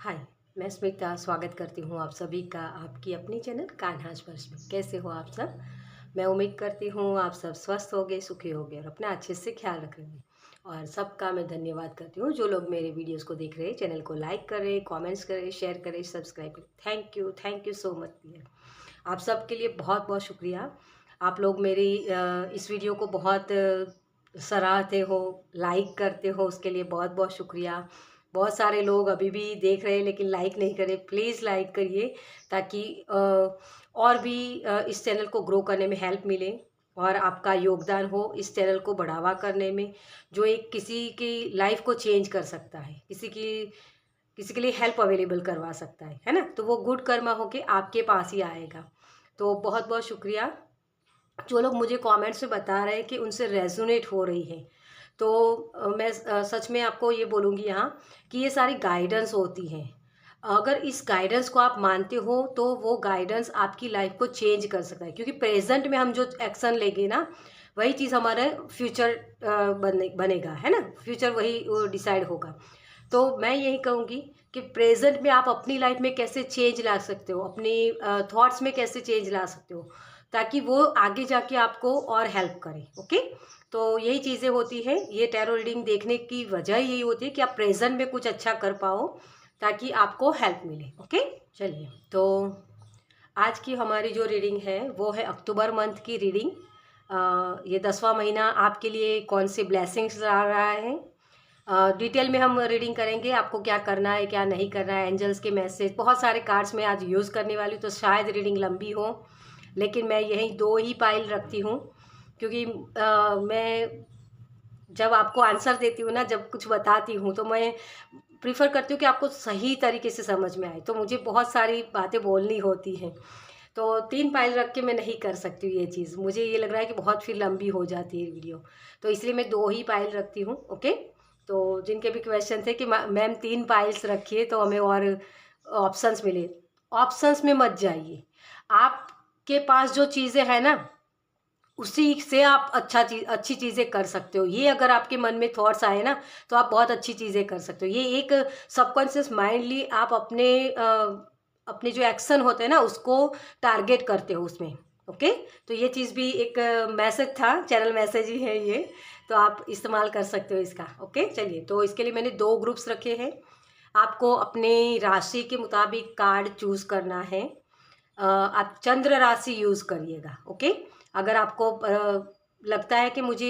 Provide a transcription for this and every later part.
हाय, मैं स्मिता स्वागत करती हूँ आप सभी का आपकी अपनी चैनल कान्हा स्पर्श में। कैसे हो आप सब? मैं उम्मीद करती हूँ आप सब स्वस्थ होगे, सुखी होगे और अपना अच्छे से ख्याल रख रहे हैं। और सबका मैं धन्यवाद करती हूँ जो लोग मेरे वीडियोस को देख रहे हैं। चैनल को लाइक करें, कमेंट्स करें, शेयर करें, सब्सक्राइब करें। Thank you so much dear. आप सबके लिए बहुत बहुत शुक्रिया। आप लोग मेरी इस वीडियो को बहुत सराहते हो, लाइक करते हो, उसके लिए बहुत बहुत शुक्रिया। बहुत सारे लोग अभी भी देख रहे हैं लेकिन लाइक नहीं करे। प्लीज़ लाइक करिए ताकि और भी इस चैनल को ग्रो करने में हेल्प मिले और आपका योगदान हो इस चैनल को बढ़ावा करने में, जो एक किसी की लाइफ को चेंज कर सकता है, किसी के लिए हेल्प अवेलेबल करवा सकता है ना? तो वो गुड कर्मा होके आपके पास ही आएगा। तो बहुत बहुत शुक्रिया जो लोग मुझे कमेंट्स में बता रहे हैं कि उनसे रेजोनेट हो रही है। तो मैं सच में आपको ये बोलूँगी यहाँ कि ये सारी गाइडेंस होती हैं। अगर इस गाइडेंस को आप मानते हो तो वो गाइडेंस आपकी लाइफ को चेंज कर सकता है, क्योंकि प्रेजेंट में हम जो एक्शन लेंगे ना, वही चीज़ हमारे फ्यूचर बनेगा, है ना? फ्यूचर वही डिसाइड होगा। तो मैं यही कहूँगी कि प्रेजेंट में आप अपनी लाइफ में कैसे चेंज ला सकते हो, अपनी थॉट्स में कैसे चेंज ला सकते हो, ताकि वो आगे जाके आपको और हेल्प करे। ओके, तो यही चीज़ें होती हैं। ये टैरो रीडिंग देखने की वजह यही होती है कि आप प्रेजेंट में कुछ अच्छा कर पाओ ताकि आपको हेल्प मिले। ओके, चलिए, तो आज की हमारी जो रीडिंग है वो है अक्टूबर मंथ की रीडिंग। ये 10वां महीना आपके लिए कौन से ब्लेसिंग्स ला रहा है, डिटेल में हम रीडिंग करेंगे। आपको क्या करना है, क्या नहीं करना है, एंजल्स के मैसेज, बहुत सारे कार्ड्स मैं आज यूज़ करने वाली हूँ। तो शायद रीडिंग लंबी हो, लेकिन मैं यही 2 ही पाइल रखती हूँ, क्योंकि मैं जब आपको आंसर देती हूँ ना, जब कुछ बताती हूँ, तो मैं प्रेफ़र करती हूँ कि आपको सही तरीके से समझ में आए। तो मुझे बहुत सारी बातें बोलनी होती हैं। तो 3 पाइल रख के मैं नहीं कर सकती हूँ ये चीज़। मुझे ये लग रहा है कि बहुत फिर लंबी हो जाती है वीडियो। तो इसलिए मैं 2 ही पाइल रखती हूँ। ओके? तो जिनके भी क्वेश्चन थे कि मैम 3 पाइल्स रखिए तो हमें और ऑप्शंस मिले। ऑप्शंस में मत जाइए। आपके पास जो चीज़ें हैं ना, उसी से आप अच्छी चीज़ें कर सकते हो। ये अगर आपके मन में थॉट्स आए ना, तो आप बहुत अच्छी चीज़ें कर सकते हो। ये एक सबकॉन्शियस माइंडली आप अपने जो एक्शन होते हैं ना, उसको टारगेट करते हो उसमें। ओके? तो ये चीज़ भी एक मैसेज था, चैनल मैसेज ही है ये, तो आप इस्तेमाल कर सकते हो इसका। ओके? चलिए, तो इसके लिए मैंने 2 ग्रुप्स रखे हैं। आपको अपनी राशि के मुताबिक कार्ड चूज़ करना है। आप चंद्र राशि यूज़ करिएगा। ओके, अगर आपको लगता है कि मुझे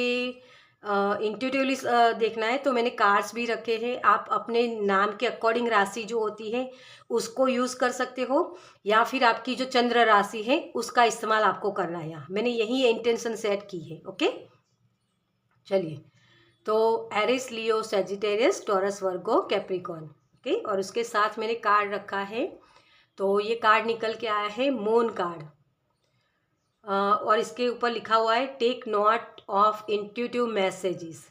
इंट्यूटिवली देखना है, तो मैंने कार्ड्स भी रखे हैं। आप अपने नाम के अकॉर्डिंग राशि जो होती है उसको यूज़ कर सकते हो, या फिर आपकी जो चंद्र राशि है उसका इस्तेमाल आपको करना है। यहाँ मैंने यही इंटेंशन सेट की है। ओके, चलिए, तो एरिस, लियो, सेजिटेरियस, टॉरस, वर्गो, कैप्रिकॉर्न। ओके, और उसके साथ मैंने कार्ड रखा है। तो ये कार्ड निकल के आया है मून कार्ड, और इसके ऊपर लिखा हुआ है take note of intuitive messages.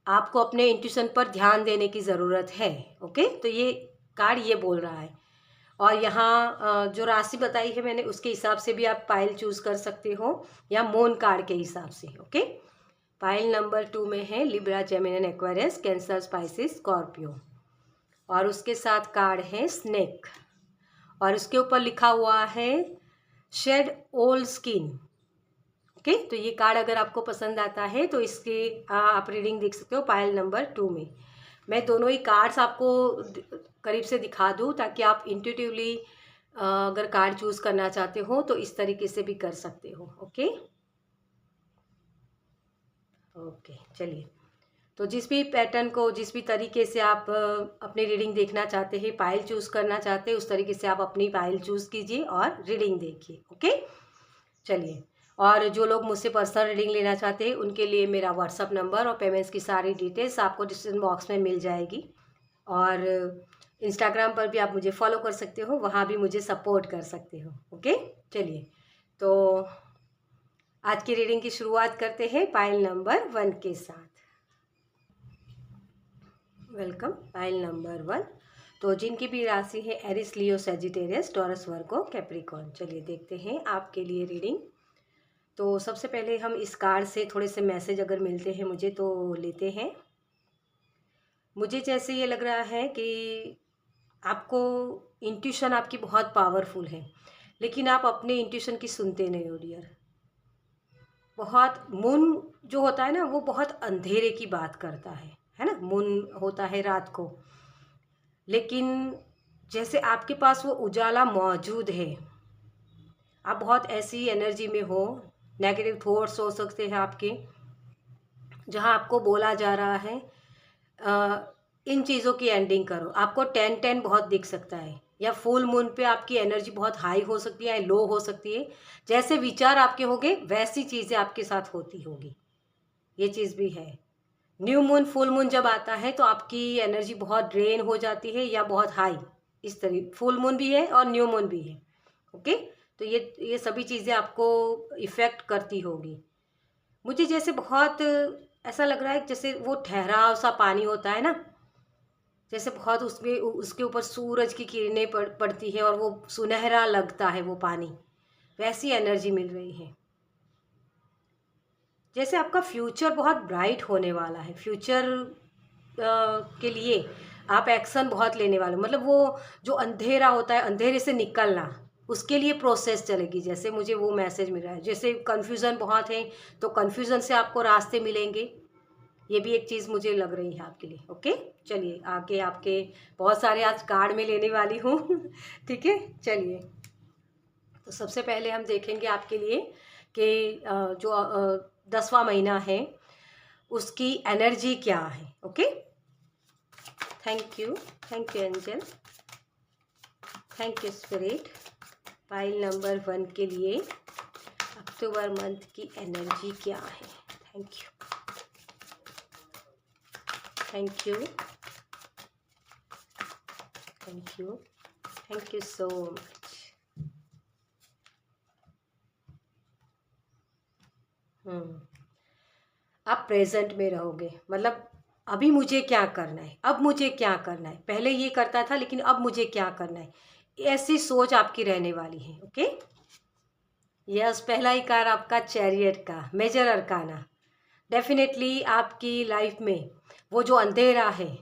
आपको अपने इंट्यूशन पर ध्यान देने की ज़रूरत है। ओके, तो ये कार्ड ये बोल रहा है। और यहाँ जो राशि बताई है मैंने, उसके हिसाब से भी आप पाइल चूज़ कर सकते हो, या मून कार्ड के हिसाब से। ओके, पाइल नंबर 2 में है Libra, Gemini, Aquarius, Cancer, Pisces, Scorpio, और उसके साथ कार्ड है स्नेक, और उसके ऊपर लिखा हुआ है शेड ओल्ड स्किन। ओके, तो ये कार्ड अगर आपको पसंद आता है तो इसके आप रीडिंग देख सकते हो पाइल नंबर 2 में। मैं दोनों ही कार्ड्स आपको करीब से दिखा दूँ ताकि आप इंट्यूटिवली अगर कार्ड चूज़ करना चाहते हो तो इस तरीके से भी कर सकते हो। ओके ओके, चलिए, तो जिस भी पैटर्न को, जिस भी तरीके से आप अपनी रीडिंग देखना चाहते हैं, पाइल चूज़ करना चाहते हैं, उस तरीके से आप अपनी पाइल चूज़ कीजिए और रीडिंग देखिए। ओके, चलिए, और जो लोग मुझसे पर्सनल रीडिंग लेना चाहते हैं उनके लिए मेरा व्हाट्सअप नंबर और पेमेंट्स की सारी डिटेल्स आपको डिस्क्रिप्शन बॉक्स में मिल जाएगी। और इंस्टाग्राम पर भी आप मुझे फॉलो कर सकते हो, वहाँ भी मुझे सपोर्ट कर सकते हो। ओके, चलिए, तो आज की रीडिंग की शुरुआत करते हैं पाइल नंबर 1 के साथ। Welcome, pile number 1। तो जिनकी भी राशि है एरिस, लियो, सेजिटेरियस, टॉरस, वर्गो, कैप्रिकॉर्न, चलिए देखते हैं आपके लिए रीडिंग। तो सबसे पहले हम इस कार्ड से थोड़े से मैसेज अगर मिलते हैं मुझे तो लेते हैं। मुझे जैसे ये लग रहा है कि आपको इंट्यूशन आपकी बहुत पावरफुल है, लेकिन आप अपने इंट्यूशन की सुनते नहीं हो डियर। बहुत मून जो होता है ना, वो बहुत अंधेरे की बात करता है ना। मून होता है रात को, लेकिन जैसे आपके पास वो उजाला मौजूद है, आप बहुत ऐसी एनर्जी में हो, नेगेटिव थॉट्स हो सकते हैं आपके, जहाँ आपको बोला जा रहा है इन चीज़ों की एंडिंग करो। आपको 10-10 बहुत दिख सकता है, या फुल मून पे आपकी एनर्जी बहुत हाई हो सकती है, लो हो सकती है। जैसे विचार आपके होंगे वैसी चीज़ें आपके साथ होती होगी, ये चीज़ भी है। न्यू मून फुल मून जब आता है तो आपकी एनर्जी बहुत ड्रेन हो जाती है या बहुत हाई, इस तरह फुल मून भी है और न्यू मून भी है। ओके, तो ये सभी चीज़ें आपको इफ़ेक्ट करती होगी। मुझे जैसे बहुत ऐसा लग रहा है जैसे वो ठहराव सा पानी होता है ना, जैसे बहुत उसमें उसके ऊपर सूरज की किरणें पड़ती है और वो सुनहरा लगता है वो पानी, वैसी एनर्जी मिल रही है। जैसे आपका फ्यूचर बहुत ब्राइट होने वाला है। फ्यूचर के लिए आप एक्शन बहुत लेने वाले हो, मतलब वो जो अंधेरा होता है, अंधेरे से निकलना, उसके लिए प्रोसेस चलेगी। जैसे मुझे वो मैसेज मिल रहा है, जैसे कन्फ्यूज़न बहुत है तो कन्फ्यूज़न से आपको रास्ते मिलेंगे, ये भी एक चीज़ मुझे लग रही है आपके लिए। ओके, चलिए आगे आपके बहुत सारे आज कार्ड में लेने वाली हूँ ठीक है, चलिए। तो सबसे पहले हम देखेंगे आपके लिए कि जो 10वां महीना है उसकी एनर्जी क्या है। Okay, thank you angel, thank you spirit. Pile number 1 के लिए अक्टूबर मंथ की एनर्जी क्या है। Thank you, thank you, thank you, thank you so much. आप प्रेजेंट में रहोगे, मतलब अभी मुझे क्या करना है, अब मुझे क्या करना है, पहले ये करता था लेकिन अब मुझे क्या करना है, ऐसी सोच आपकी रहने वाली है। ओके, यस, पहला ही कार्ड आपका चैरियट का मेजर अरकाना। डेफिनेटली आपकी लाइफ में वो जो अंधेरा है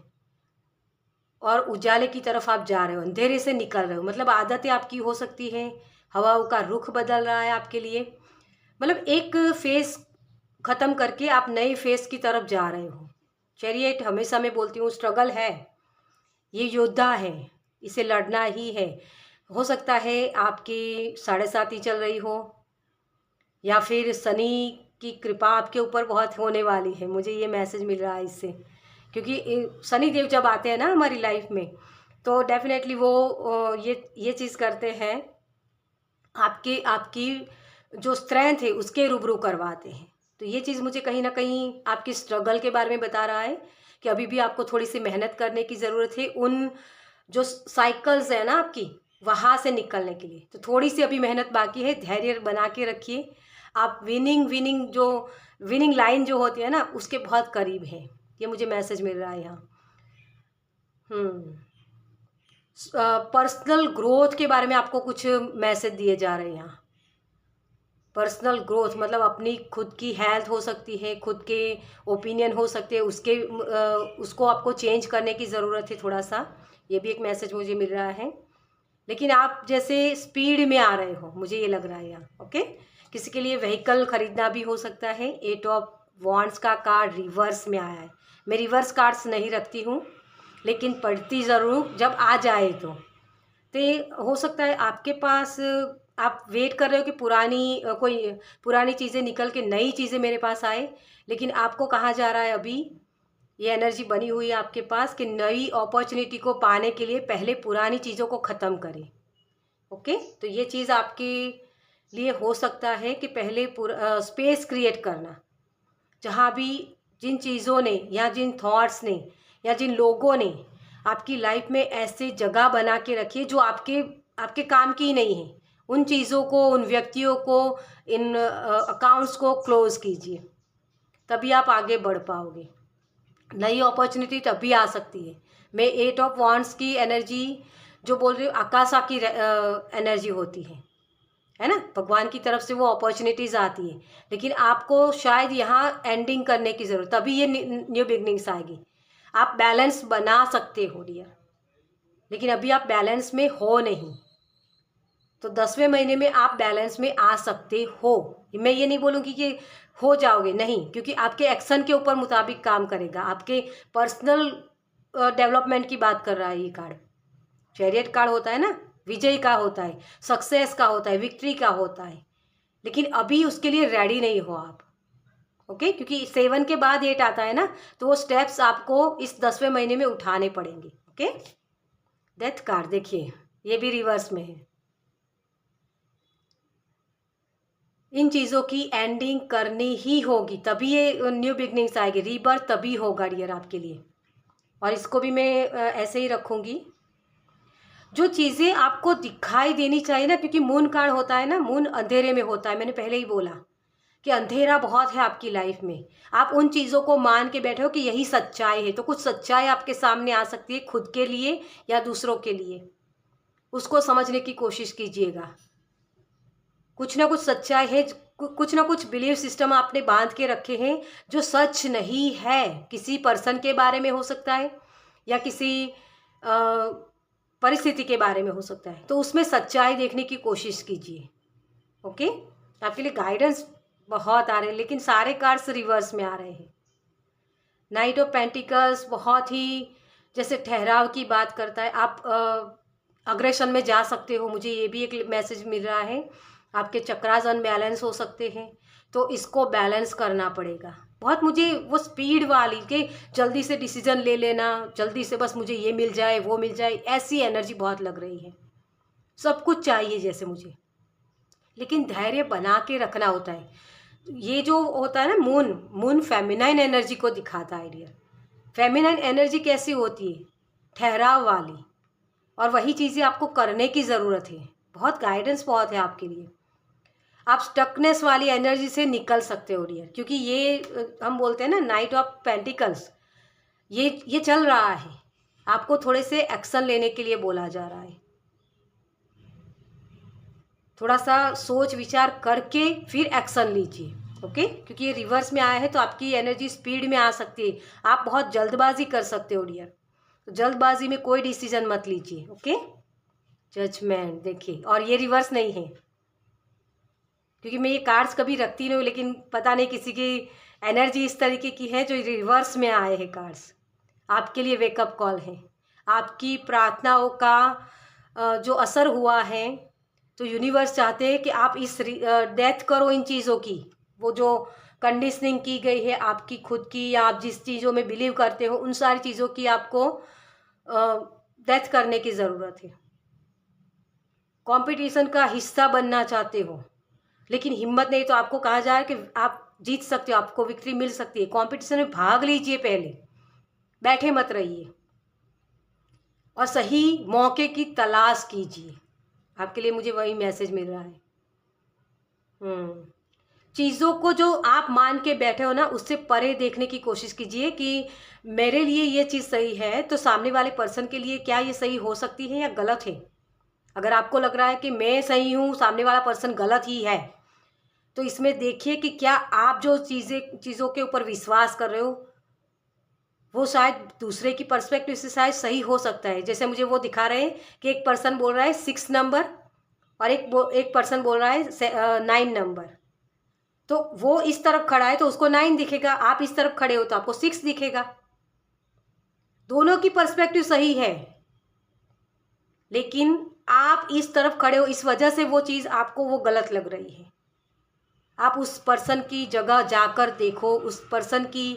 और उजाले की तरफ आप जा रहे हो, अंधेरे से निकल रहे हो, मतलब आदतें आपकी हो सकती हैं, हवाओं का रुख बदल रहा है आपके लिए, मतलब एक फेस ख़त्म करके आप नए फेस की तरफ जा रहे हो। चैरियट हमेशा मैं बोलती हूँ स्ट्रगल है, ये योद्धा है, इसे लड़ना ही है। हो सकता है आपकी 7.5 ही चल रही हो, या फिर शनि की कृपा आपके ऊपर बहुत होने वाली है, मुझे ये मैसेज मिल रहा है इससे। क्योंकि शनि देव जब आते हैं ना हमारी लाइफ में, तो डेफिनेटली वो ये चीज़ करते हैं, आपकी आपकी जो स्ट्रेंथ है उसके रूबरू करवाते हैं। तो ये चीज़ मुझे कहीं ना कहीं आपकी स्ट्रगल के बारे में बता रहा है कि अभी भी आपको थोड़ी सी मेहनत करने की ज़रूरत है, उन जो साइकिल्स है ना आपकी, वहाँ से निकलने के लिए। तो थोड़ी सी अभी मेहनत बाकी है, धैर्य बना के रखिए। आप विनिंग लाइन जो होती है ना, उसके बहुत करीब है, ये मुझे मैसेज मिल रहा है यहाँ। पर्सनल ग्रोथ के बारे में आपको कुछ मैसेज दिए जा रहे हैं यहाँ। पर्सनल ग्रोथ मतलब अपनी खुद की हेल्थ हो सकती है, खुद के ओपिनियन हो सकते हैं, उसको आपको चेंज करने की ज़रूरत है थोड़ा सा, ये भी एक मैसेज मुझे मिल रहा है। लेकिन आप जैसे स्पीड में आ रहे हो, मुझे ये लग रहा है यहाँ। ओके, किसी के लिए व्हीकल खरीदना भी हो सकता है। 8 ऑफ वॉन्ड्स का कार्ड रिवर्स में आया है। मैं रिवर्स कार्ड्स नहीं रखती हूँ, लेकिन पढ़ती ज़रूर जब आ जाए तो हो सकता है आपके पास आप वेट कर रहे हो कि कोई पुरानी चीज़ें निकल के नई चीज़ें मेरे पास आए, लेकिन आपको कहा जा रहा है अभी ये एनर्जी बनी हुई है आपके पास कि नई अपॉर्चुनिटी को पाने के लिए पहले पुरानी चीज़ों को ख़त्म करें। ओके, तो ये चीज़ आपके लिए हो सकता है कि पहले स्पेस क्रिएट करना, जहाँ भी जिन चीज़ों ने या जिन थॉट्स ने या जिन लोगों ने आपकी लाइफ में ऐसे जगह बना के रखी है जो आपके आपके काम की ही नहीं है, उन चीज़ों को, उन व्यक्तियों को, इन अकाउंट्स को क्लोज कीजिए, तभी आप आगे बढ़ पाओगे। नई अपॉर्चुनिटी तभी आ सकती है। मैं 8 ऑफ वॉन्ड्स की एनर्जी जो बोल रही हूँ, आकाशा की एनर्जी होती है ना, भगवान की तरफ से वो अपॉर्चुनिटीज़ आती है, लेकिन आपको शायद यहाँ एंडिंग करने की ज़रूरत, तभी ये न्यू बिगनिंग्स आएगी। आप बैलेंस बना सकते हो डियर, लेकिन अभी आप बैलेंस में हो नहीं, तो 10वें महीने में आप बैलेंस में आ सकते हो। मैं ये नहीं बोलूँगी कि हो जाओगे, नहीं, क्योंकि आपके एक्शन के ऊपर मुताबिक काम करेगा। आपके पर्सनल डेवलपमेंट की बात कर रहा है ये कार्ड। चैरियट कार्ड होता है ना, विजय का होता है, सक्सेस का होता है, विक्ट्री का होता है, लेकिन अभी उसके लिए रेडी नहीं हो आप। ओके, क्योंकि 7 के बाद 8 आता है ना, तो वो स्टेप्स आपको इस 10वें महीने में उठाने पड़ेंगे। ओके, डेथ कार्ड देखिए, ये भी रिवर्स में है। इन चीज़ों की एंडिंग करनी ही होगी, तभी ये न्यू बिगनिंग्स आएगी, रीबर्थ तभी होगा डियर आपके लिए। और इसको भी मैं ऐसे ही रखूँगी। जो चीज़ें आपको दिखाई देनी चाहिए ना, क्योंकि मून कार्ड होता है ना, मून अंधेरे में होता है। मैंने पहले ही बोला कि अंधेरा बहुत है आपकी लाइफ में। आप उन चीज़ों को मान के बैठे हो कि यही सच्चाई है, तो कुछ सच्चाई आपके सामने आ सकती है, खुद के लिए या दूसरों के लिए। उसको समझने की कोशिश कीजिएगा। कुछ ना कुछ सच्चाई है, कुछ ना कुछ बिलीव सिस्टम आपने बांध के रखे हैं जो सच नहीं है। किसी पर्सन के बारे में हो सकता है या किसी परिस्थिति के बारे में हो सकता है, तो उसमें सच्चाई देखने की कोशिश कीजिए। ओके, आपके लिए गाइडेंस बहुत आ रहे हैं, लेकिन सारे कार्ड्स रिवर्स में आ रहे हैं। नाइट ऑफ पेंटिकल्स बहुत ही जैसे ठहराव की बात करता है। आप अग्रेशन में जा सकते हो, मुझे ये भी एक मैसेज मिल रहा है। आपके चक्रास अनबैलेंस हो सकते हैं, तो इसको बैलेंस करना पड़ेगा। बहुत मुझे वो स्पीड वाली के जल्दी से डिसीजन ले लेना, जल्दी से बस मुझे ये मिल जाए वो मिल जाए, ऐसी एनर्जी बहुत लग रही है। सब कुछ चाहिए जैसे मुझे, लेकिन धैर्य बना के रखना होता है। ये जो होता है ना, मून फेमिनाइन एनर्जी को दिखाता है डियर। फेमिनाइन एनर्जी कैसी होती है? ठहराव वाली, और वही चीज़ें आपको करने की ज़रूरत है। बहुत गाइडेंस बहुत है आपके लिए। आप स्टकनेस वाली एनर्जी से निकल सकते हो डियर, क्योंकि ये हम बोलते हैं ना नाइट ऑफ पेंटिकल्स, ये चल रहा है। आपको थोड़े से एक्शन लेने के लिए बोला जा रहा है। थोड़ा सा सोच विचार करके फिर एक्शन लीजिए। ओके, क्योंकि ये रिवर्स में आया है, तो आपकी एनर्जी स्पीड में आ सकती है। आप बहुत जल्दबाजी कर सकते हो डियर, तो जल्दबाजी में कोई डिसीजन मत लीजिए। ओके, जजमेंट देखिए, और ये रिवर्स नहीं है, क्योंकि मैं ये कार्ड्स कभी रखती नहीं हूँ, लेकिन पता नहीं किसी की एनर्जी इस तरीके की है जो रिवर्स में आए हैं कार्ड्स। आपके लिए वेकअप कॉल है, आपकी प्रार्थनाओं का जो असर हुआ है, तो यूनिवर्स चाहते हैं कि आप इस डेथ करो इन चीज़ों की। वो जो कंडीशनिंग की गई है आपकी खुद की, या आप जिस चीज़ों में बिलीव करते हो, उन सारी चीज़ों की आपको डेथ करने की ज़रूरत है। कंपटीशन का हिस्सा बनना चाहते हो, लेकिन हिम्मत नहीं, तो आपको कहा जा रहा है कि आप जीत सकते हो, आपको विक्ट्री मिल सकती है। कंपटीशन में भाग लीजिए, पहले बैठे मत रहिए, और सही मौके की तलाश कीजिए। आपके लिए मुझे वही मैसेज मिल रहा है। चीज़ों को जो आप मान के बैठे हो ना, उससे परे देखने की कोशिश कीजिए कि मेरे लिए ये चीज़ सही है, तो सामने वाले पर्सन के लिए क्या ये सही हो सकती है या गलत है। अगर आपको लग रहा है कि मैं सही हूँ, सामने वाला पर्सन गलत ही है, तो इसमें देखिए कि क्या आप जो चीज़ों के ऊपर विश्वास कर रहे हो, वो शायद दूसरे की पर्सपेक्टिव से शायद सही हो सकता है। जैसे मुझे वो दिखा रहे हैं कि एक पर्सन बोल रहा है 6 नंबर, और एक पर्सन बोल रहा है 9 नंबर। तो वो इस तरफ खड़ा है तो उसको 9 दिखेगा, आप इस तरफ खड़े हो तो आपको 6 दिखेगा। दोनों की पर्सपेक्टिव सही है, लेकिन आप इस तरफ खड़े हो, इस वजह से वो चीज़ आपको वो गलत लग रही है। आप उस पर्सन की जगह जाकर देखो, उस पर्सन की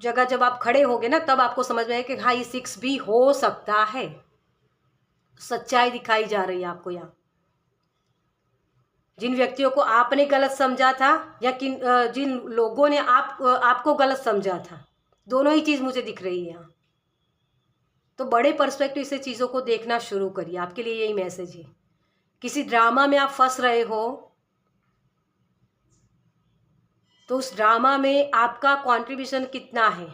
जगह जब आप खड़े होगे ना, तब आपको समझ में आए कि हाँ, ये 6 भी हो सकता है। सच्चाई दिखाई जा रही है आपको यहाँ। जिन व्यक्तियों को आपने गलत समझा था, या जिन लोगों ने आपको गलत समझा था, दोनों ही चीज़ मुझे दिख रही है यहाँ। तो बड़े पर्सपेक्टिव से चीज़ों को देखना शुरू करिए। आपके लिए यही मैसेज है। किसी ड्रामा में आप फंस रहे हो, तो उस ड्रामा में आपका कंट्रीब्यूशन कितना है,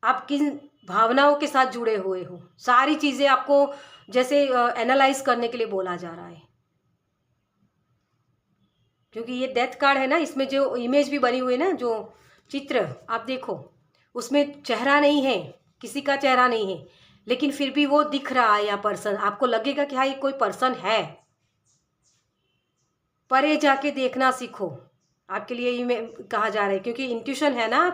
आप किन भावनाओं के साथ जुड़े हुए हो, सारी चीज़ें आपको जैसे एनालाइज करने के लिए बोला जा रहा है। क्योंकि ये डेथ कार्ड है ना, इसमें जो इमेज भी बनी हुई है ना, जो चित्र आप देखो, उसमें चेहरा नहीं है, किसी का चेहरा नहीं है, लेकिन फिर भी वो दिख रहा है या पर्सन, आपको लगेगा कि हाँ ये कोई पर्सन है। परे जाके देखना सीखो, आपके लिए ये मैं कहा जा रहा है, क्योंकि इंट्यूशन है ना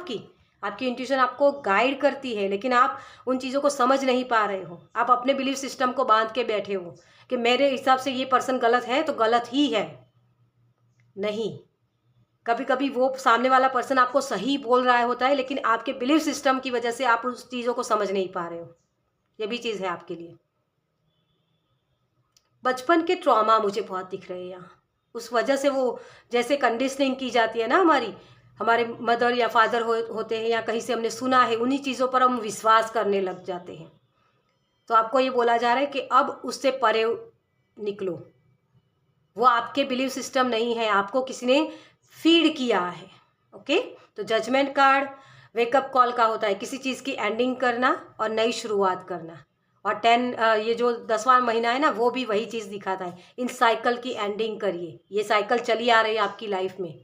आपकी इंट्यूशन आपको गाइड करती है, लेकिन आप उन चीज़ों को समझ नहीं पा रहे हो। आप अपने बिलीफ सिस्टम को बांध के बैठे हो कि मेरे हिसाब से ये पर्सन गलत है तो गलत ही है। नहीं, कभी कभी वो सामने वाला पर्सन आपको सही बोल रहा होता है, लेकिन आपके बिलीफ सिस्टम की वजह से आप उस चीज़ों को समझ नहीं पा रहे हो। ये भी चीज़ है आपके लिए। बचपन के ट्रॉमा मुझे बहुत दिख रहे हैं यहाँ, उस वजह से वो जैसे कंडीशनिंग की जाती है ना हमारे मदर या फादर होते हैं या कहीं से हमने सुना है, उन्हीं चीज़ों पर हम विश्वास करने लग जाते हैं। तो आपको ये बोला जा रहा है कि अब उससे परे निकलो। वो आपके बिलीव सिस्टम नहीं है, आपको किसी ने फीड किया है। ओके, तो जजमेंट कार्ड वेकअप कॉल का होता है, किसी चीज़ की एंडिंग करना और नई शुरुआत करना। और 10 ये जो 10वां महीना है ना, वो भी वही चीज़ दिखाता है। इन साइकिल की एंडिंग करिए, ये साइकिल चली आ रही है आपकी लाइफ में,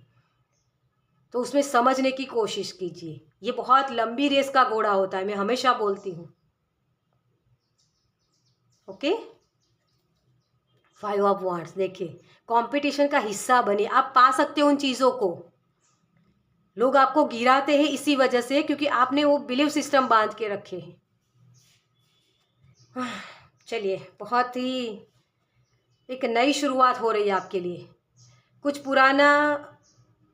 तो उसमें समझने की कोशिश कीजिए। ये बहुत लंबी रेस का घोड़ा होता है, मैं हमेशा बोलती हूँ। ओके, 5 ऑफ वांड्स, देखिए कंपटीशन का हिस्सा बने, आप पा सकते हो उन चीज़ों को। लोग आपको गिराते हैं इसी वजह से, क्योंकि आपने वो बिलीव सिस्टम बांध के रखे हैं। चलिए, बहुत ही एक नई शुरुआत हो रही है आपके लिए। कुछ पुराना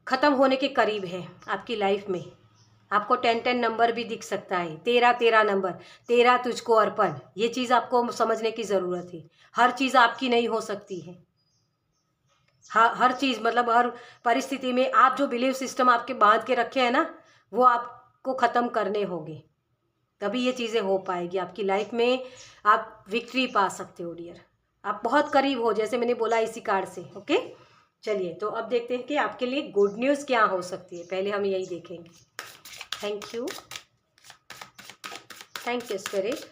ख़त्म होने के करीब है आपकी लाइफ में। आपको 10-10 नंबर भी दिख सकता है, 13-13 नंबर, 13 तुझको अर्पण। ये चीज़ आपको समझने की ज़रूरत है। हर चीज़ आपकी नहीं हो सकती है। हर चीज़ मतलब हर परिस्थिति में आप जो बिलीव सिस्टम आपके बांध के रखे हैं ना, वो आपको ख़त्म करने होंगे, तभी ये चीज़ें हो पाएगी आपकी लाइफ में। आप विक्ट्री पा सकते हो डियर, आप बहुत करीब हो, जैसे मैंने बोला इसी कार्ड से। ओके, चलिए तो अब देखते हैं कि आपके लिए गुड न्यूज़ क्या हो सकती है। पहले हम यही देखेंगे। Thank you spirit,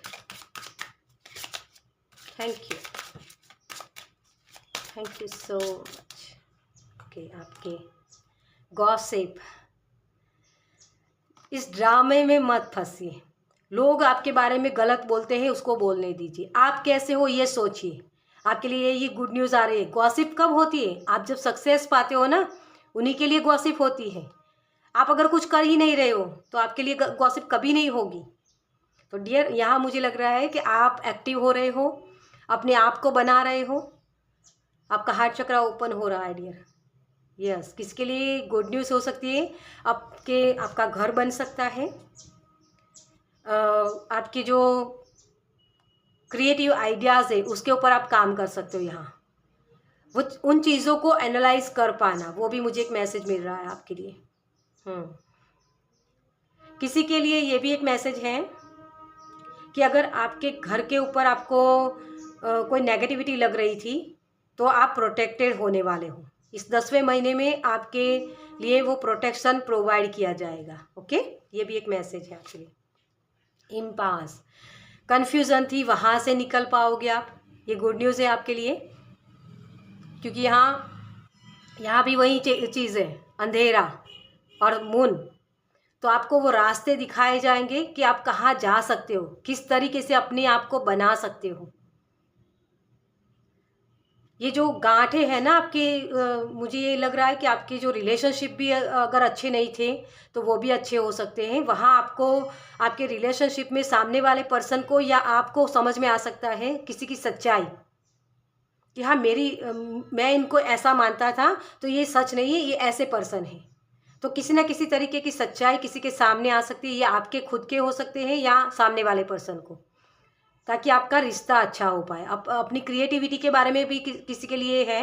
thank you so much. Okay, आपके गॉसिप, इस ड्रामे में मत फंसिए। लोग आपके बारे में गलत बोलते हैं, उसको बोलने दीजिए। आप कैसे हो ये सोचिए। आपके लिए ये गुड न्यूज़ आ रही है। गॉसिप कब होती है? आप जब सक्सेस पाते हो ना, उन्हीं के लिए गॉसिप होती है। आप अगर कुछ कर ही नहीं रहे हो तो आपके लिए गॉसिप कभी नहीं होगी। तो डियर, यहाँ मुझे लग रहा है कि आप एक्टिव हो रहे हो, अपने आप को बना रहे हो, आपका हार्ट चक्र ओपन हो रहा है डियर। यस, किसके लिए गुड न्यूज़ हो सकती है? आपका घर बन सकता है। आपकी जो क्रिएटिव आइडियाज़ है उसके ऊपर आप काम कर सकते हो। यहाँ वो उन चीज़ों को एनालाइज कर पाना, वो भी मुझे एक मैसेज मिल रहा है आपके लिए। किसी के लिए ये भी एक मैसेज है कि अगर आपके घर के ऊपर आपको कोई नेगेटिविटी लग रही थी तो आप प्रोटेक्टेड होने वाले हो। इस 10वें महीने में आपके लिए वो प्रोटेक्शन प्रोवाइड किया जाएगा। ओके, ये भी एक मैसेज है आपके लिए। इम्पास, कन्फ्यूज़न थी, वहाँ से निकल पाओगे आप। ये गुड न्यूज़ है आपके लिए, क्योंकि यहाँ भी वही चीज़ है, अंधेरा और मून। तो आपको वो रास्ते दिखाए जाएंगे कि आप कहाँ जा सकते हो, किस तरीके से अपने आप को बना सकते हो। ये जो गांठे हैं ना आपके, मुझे ये लग रहा है कि आपके जो रिलेशनशिप भी अगर अच्छे नहीं थे तो वो भी अच्छे हो सकते हैं। वहाँ आपको आपके रिलेशनशिप में सामने वाले पर्सन को या आपको समझ में आ सकता है किसी की सच्चाई कि हाँ मैं इनको ऐसा मानता था तो ये सच नहीं है, ये ऐसे पर्सन है। तो किसी ना किसी तरीके की सच्चाई किसी के सामने आ सकती है, या आपके खुद के हो सकते हैं या सामने वाले पर्सन को, ताकि आपका रिश्ता अच्छा हो पाए। अपनी क्रिएटिविटी के बारे में भी किसी के लिए है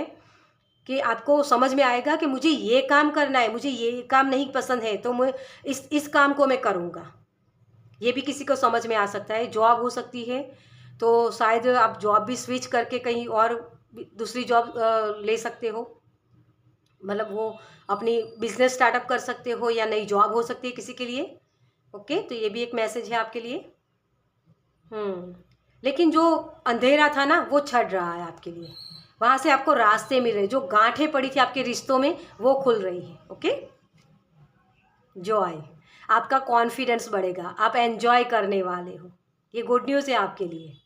कि आपको समझ में आएगा कि मुझे ये काम करना है, मुझे ये काम नहीं पसंद है तो मैं इस काम को मैं करूँगा। ये भी किसी को समझ में आ सकता है। जॉब हो सकती है तो शायद आप जॉब भी स्विच करके कहीं और दूसरी जॉब ले सकते हो, मतलब वो अपनी बिजनेस स्टार्टअप कर सकते हो, या नई जॉब हो सकती है किसी के लिए। ओके, तो ये भी एक मैसेज है आपके लिए। लेकिन जो अंधेरा था ना वो छट रहा है आपके लिए, वहाँ से आपको रास्ते मिल रहे, जो गांठें पड़ी थी आपके रिश्तों में वो खुल रही है। ओके, जॉय, आपका कॉन्फिडेंस बढ़ेगा, आप एंजॉय करने वाले हो। ये गुड न्यूज़ है आपके लिए।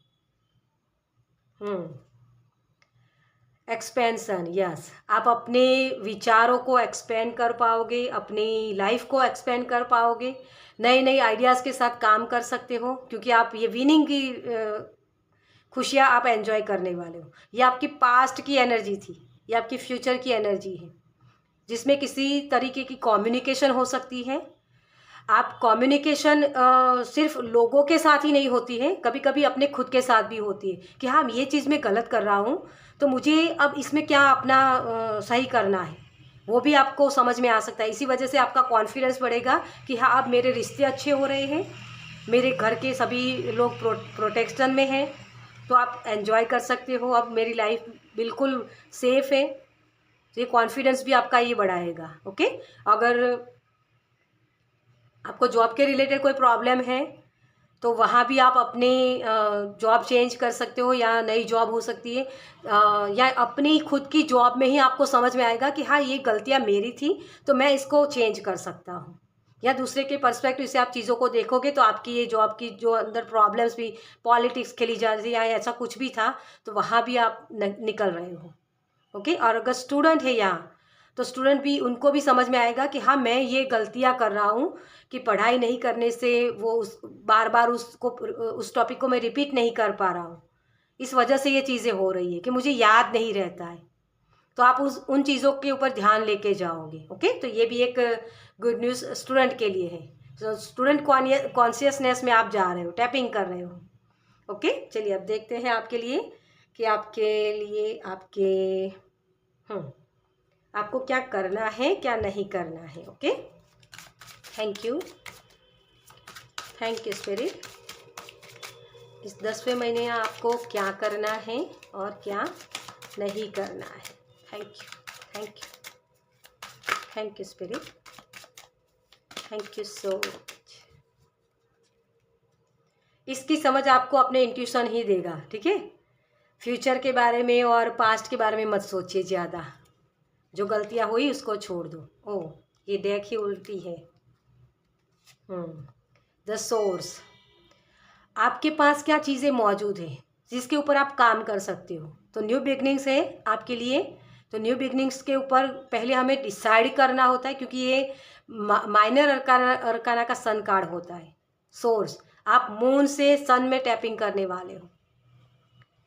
एक्सपेंशन, यस, आप अपने विचारों को एक्सपेंड कर पाओगे, अपनी लाइफ को एक्सपेंड कर पाओगे, नए नए आइडियाज़ के साथ काम कर सकते हो, क्योंकि आप ये विनिंग की खुशियाँ आप एंजॉय करने वाले हो। ये आपकी पास्ट की एनर्जी थी, ये आपकी फ्यूचर की एनर्जी है, जिसमें किसी तरीके की कम्युनिकेशन हो सकती है। आप कम्युनिकेशन सिर्फ लोगों के साथ ही नहीं होती है, कभी कभी अपने खुद के साथ भी होती है कि हाँ, ये चीज़ मैं गलत कर रहा हूँ, तो मुझे अब इसमें क्या अपना सही करना है, वो भी आपको समझ में आ सकता है। इसी वजह से आपका कॉन्फिडेंस बढ़ेगा कि हाँ, अब मेरे रिश्ते अच्छे हो रहे हैं, मेरे घर के सभी लोग प्रोटेक्शन में हैं, तो आप एंजॉय कर सकते हो, अब मेरी लाइफ बिल्कुल सेफ़ है। तो ये कॉन्फिडेंस भी आपका ये बढ़ाएगा। ओके, अगर आपको जॉब के रिलेटेड कोई प्रॉब्लम है तो वहाँ भी आप अपने जॉब चेंज कर सकते हो, या नई जॉब हो सकती है, या अपनी खुद की जॉब में ही आपको समझ में आएगा कि हाँ, ये गलतियाँ मेरी थी, तो मैं इसको चेंज कर सकता हूँ। या दूसरे के पर्सपेक्टिव से आप चीज़ों को देखोगे तो आपकी ये जॉब की जो अंदर प्रॉब्लम्स भी, पॉलिटिक्स खेली जा रही है या ऐसा कुछ भी था, तो वहाँ भी आप निकल रहे हो। ओके, और अगर स्टूडेंट है यहाँ, तो स्टूडेंट भी, उनको भी समझ में आएगा कि हाँ, मैं ये गलतियाँ कर रहा हूँ कि पढ़ाई नहीं करने से वो उस बार बार उसको उस टॉपिक को मैं रिपीट नहीं कर पा रहा हूँ, इस वजह से ये चीज़ें हो रही है कि मुझे याद नहीं रहता है। तो आप उस उन चीज़ों के ऊपर ध्यान लेके जाओगे। ओके, तो ये भी एक गुड न्यूज़ स्टूडेंट के लिए है। तो स्टूडेंट कॉन्शियसनेस में आप जा रहे हो, टैपिंग कर रहे हो। ओके, चलिए अब देखते हैं आपके लिए कि हम्म आपको क्या करना है, क्या नहीं करना है। Okay, thank you, thank you spirit. इस 10वें महीने आपको क्या करना है और क्या नहीं करना है। Thank you, thank you, thank you spirit, thank you so much. इसकी समझ आपको अपने इंट्यूशन ही देगा। ठीक है, फ्यूचर के बारे में और पास्ट के बारे में मत सोचिए ज़्यादा, जो गलतियाँ हुई उसको छोड़ दो। ओह, ये डेक ही उल्टी है। द सोर्स, आपके पास क्या चीज़ें मौजूद हैं जिसके ऊपर आप काम कर सकते हो। तो न्यू बिगनिंग्स है आपके लिए। तो न्यू बिगनिंग्स के ऊपर पहले हमें डिसाइड करना होता है, क्योंकि ये माइनर अरकाना का सन कार्ड होता है। सोर्स, आप मून से सन में टैपिंग करने वाले हो,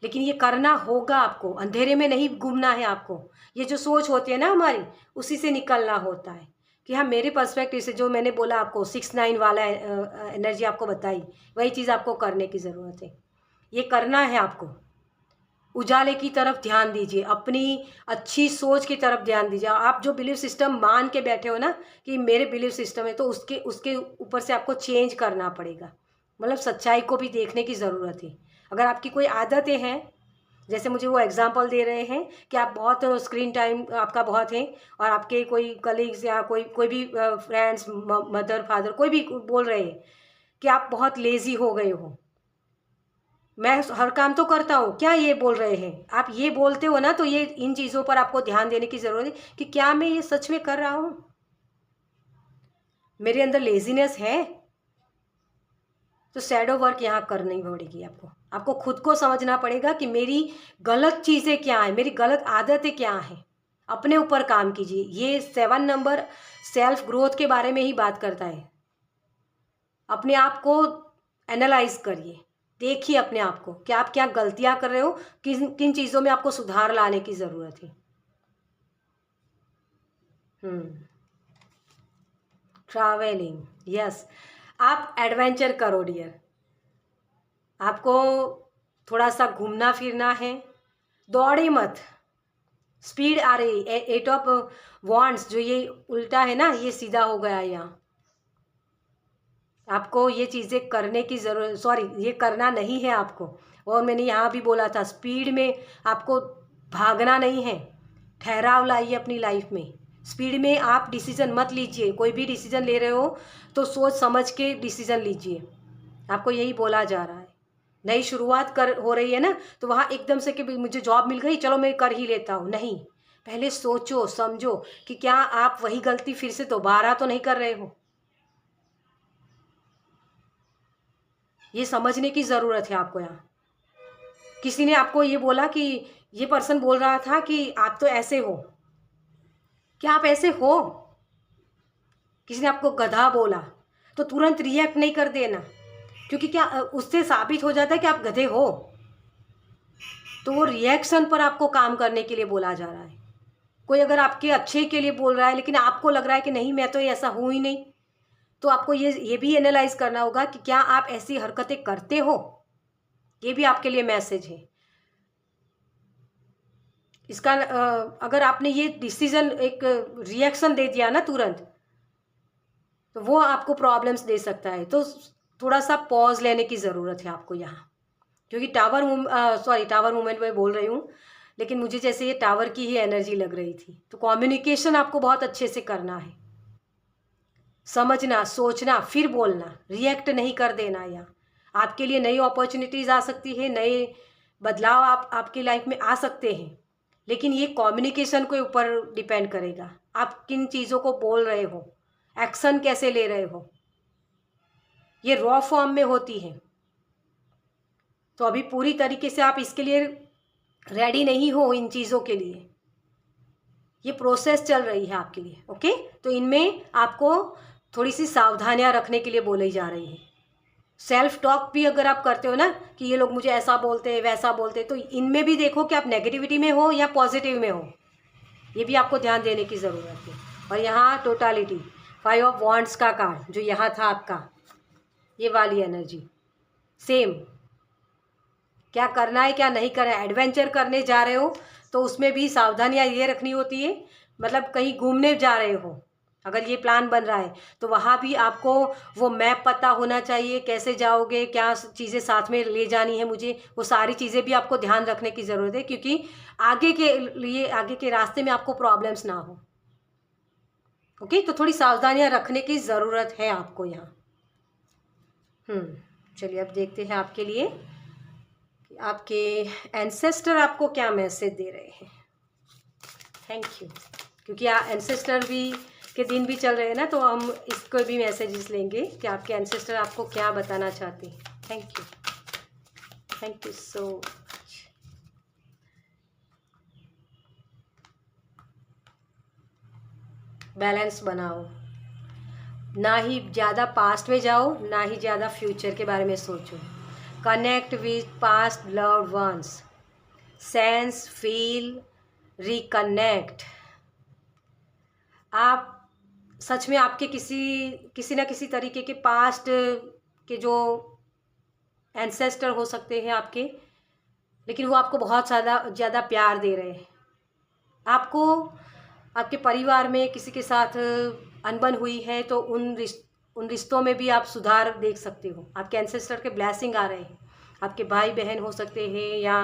लेकिन ये करना होगा आपको, अंधेरे में नहीं घूमना है आपको। ये जो सोच होती है ना हमारी, उसी से निकलना होता है कि हाँ, मेरे पर्सपेक्टिव से जो मैंने बोला आपको 6-9 वाला एनर्जी आपको बताई, वही चीज़ आपको करने की ज़रूरत है। ये करना है आपको। उजाले की तरफ ध्यान दीजिए, अपनी अच्छी सोच की तरफ ध्यान दीजिए। आप जो बिलीफ सिस्टम मान के बैठे हो ना कि मेरे बिलीफ सिस्टम है, तो उसके उसके ऊपर से आपको चेंज करना पड़ेगा। मतलब सच्चाई को भी देखने की ज़रूरत है। अगर आपकी कोई आदतें हैं, जैसे मुझे वो एग्जांपल दे रहे हैं कि आप बहुत स्क्रीन टाइम आपका बहुत है, और आपके कोई कलीग्स या कोई कोई भी फ्रेंड्स, मदर फादर, कोई भी बोल रहे हैं कि आप बहुत लेज़ी हो गए हो, मैं हर काम तो करता हूँ, क्या ये बोल रहे हैं। आप ये बोलते हो ना, तो ये इन चीज़ों पर आपको ध्यान देने की ज़रूरत है कि क्या मैं ये सच में कर रहा हूँ, मेरे अंदर लेजीनेस है। तो शैडो वर्क यहाँ करनी पड़ेगी आपको। आपको खुद को समझना पड़ेगा कि मेरी गलत चीज़ें क्या हैं, मेरी गलत आदतें क्या हैं। अपने ऊपर काम कीजिए। ये 7 नंबर सेल्फ ग्रोथ के बारे में ही बात करता है। अपने आप को एनालाइज करिए, देखिए अपने आप को कि आप क्या गलतियां कर रहे हो, किन किन चीज़ों में आपको सुधार लाने की ज़रूरत है। ट्रैवलिंग, यस, आप एडवेंचर करो डियर। आपको थोड़ा सा घूमना फिरना है, दौड़े मत। स्पीड आ रही है, 8 ऑफ वॉन्ड्स जो ये उल्टा है ना, ये सीधा हो गया यहाँ। आपको ये चीज़ें करने की ज़रूरत, सॉरी, ये करना नहीं है आपको। और मैंने यहाँ भी बोला था, स्पीड में आपको भागना नहीं है, ठहराव लाइए अपनी लाइफ में। स्पीड में आप डिसीजन मत लीजिए, कोई भी डिसीजन ले रहे हो तो सोच समझ के डिसीजन लीजिए। आपको यही बोला जा रहा है। नई शुरुआत कर हो रही है ना, तो वहाँ एकदम से कि मुझे जॉब मिल गई, चलो मैं कर ही लेता हूँ, नहीं। पहले सोचो समझो कि क्या आप वही गलती फिर से दोबारा तो नहीं कर रहे हो। ये समझने की ज़रूरत है आपको यहाँ। किसी ने आपको ये बोला कि ये पर्सन बोल रहा था कि आप तो ऐसे हो, क्या आप ऐसे हो? किसी ने आपको गधा बोला तो तुरंत रिएक्ट नहीं कर देना, क्योंकि क्या उससे साबित हो जाता है कि आप गधे हो। तो वो रिएक्शन पर आपको काम करने के लिए बोला जा रहा है। कोई अगर आपके अच्छे के लिए बोल रहा है लेकिन आपको लग रहा है कि नहीं मैं तो ऐसा हूँ ही नहीं, तो आपको ये भी एनालाइज करना होगा कि क्या आप ऐसी हरकतें करते हो। ये भी आपके लिए मैसेज है इसका। अगर आपने ये डिसीजन एक रिएक्शन दे दिया ना तुरंत, तो वो आपको प्रॉब्लम्स दे सकता है। तो थोड़ा सा पॉज लेने की ज़रूरत है आपको यहाँ, क्योंकि टावर मूवमेंट में बोल रही हूँ, लेकिन मुझे जैसे ये टावर की ही एनर्जी लग रही थी। तो कम्युनिकेशन आपको बहुत अच्छे से करना है, समझना, सोचना, फिर बोलना, रिएक्ट नहीं कर देना। यहाँ आपके लिए नई अपॉर्चुनिटीज़ आ सकती है, नए बदलाव आपकी लाइफ में आ सकते हैं, लेकिन ये कम्युनिकेशन के ऊपर डिपेंड करेगा। आप किन चीज़ों को बोल रहे हो, एक्शन कैसे ले रहे हो, ये रॉ फॉर्म में होती है। तो अभी पूरी तरीके से आप इसके लिए रेडी नहीं हो इन चीज़ों के लिए, ये प्रोसेस चल रही है आपके लिए। ओके, तो इनमें आपको थोड़ी सी सावधानियां रखने के लिए बोली जा रही है। सेल्फ टॉक भी अगर आप करते हो ना कि ये लोग मुझे ऐसा बोलते हैं वैसा बोलते हैं, तो इनमें भी देखो कि आप नेगेटिविटी में हो या पॉजिटिव में हो, ये भी आपको ध्यान देने की ज़रूरत है। और यहाँ टोटालिटी, 5 ऑफ वॉन्ड्स का कार्ड जो यहाँ था आपका, ये वाली एनर्जी सेम, क्या करना है क्या नहीं करना है। एडवेंचर करने जा रहे हो तो उसमें भी सावधानियां ये रखनी होती है। मतलब कहीं घूमने जा रहे हो, अगर ये प्लान बन रहा है तो वहाँ भी आपको वो मैप पता होना चाहिए, कैसे जाओगे, क्या चीज़ें साथ में ले जानी है मुझे, वो सारी चीज़ें भी आपको ध्यान रखने की ज़रूरत है, क्योंकि आगे के लिए, आगे के रास्ते में आपको प्रॉब्लम्स ना हो। ओके, तो थोड़ी सावधानियां रखने की ज़रूरत है आपको यहाँ। चलिए अब देखते हैं आपके लिए आपके एंसेस्टर आपको क्या मैसेज दे रहे हैं। थैंक यू, क्योंकि एंसेस्टर भी के दिन भी चल रहे हैं ना, तो हम इसको भी मैसेजेस लेंगे कि आपके एंसेस्टर आपको क्या बताना चाहते हैं। Thank you so much. Balance बनाओ, ना ही ज़्यादा पास्ट में जाओ, ना ही ज़्यादा फ्यूचर के बारे में सोचो। Connect with past loved ones, sense, feel, reconnect. आप सच में आपके किसी ना किसी तरीके के पास्ट के जो एंसेस्टर हो सकते हैं आपके, लेकिन वो आपको बहुत ज़्यादा प्यार दे रहे हैं। आपको आपके परिवार में किसी के साथ अनबन हुई है तो उन रिश्तों में भी आप सुधार देख सकते हो। आपके एंसेस्टर के ब्लेसिंग आ रहे हैं। आपके भाई बहन हो सकते हैं या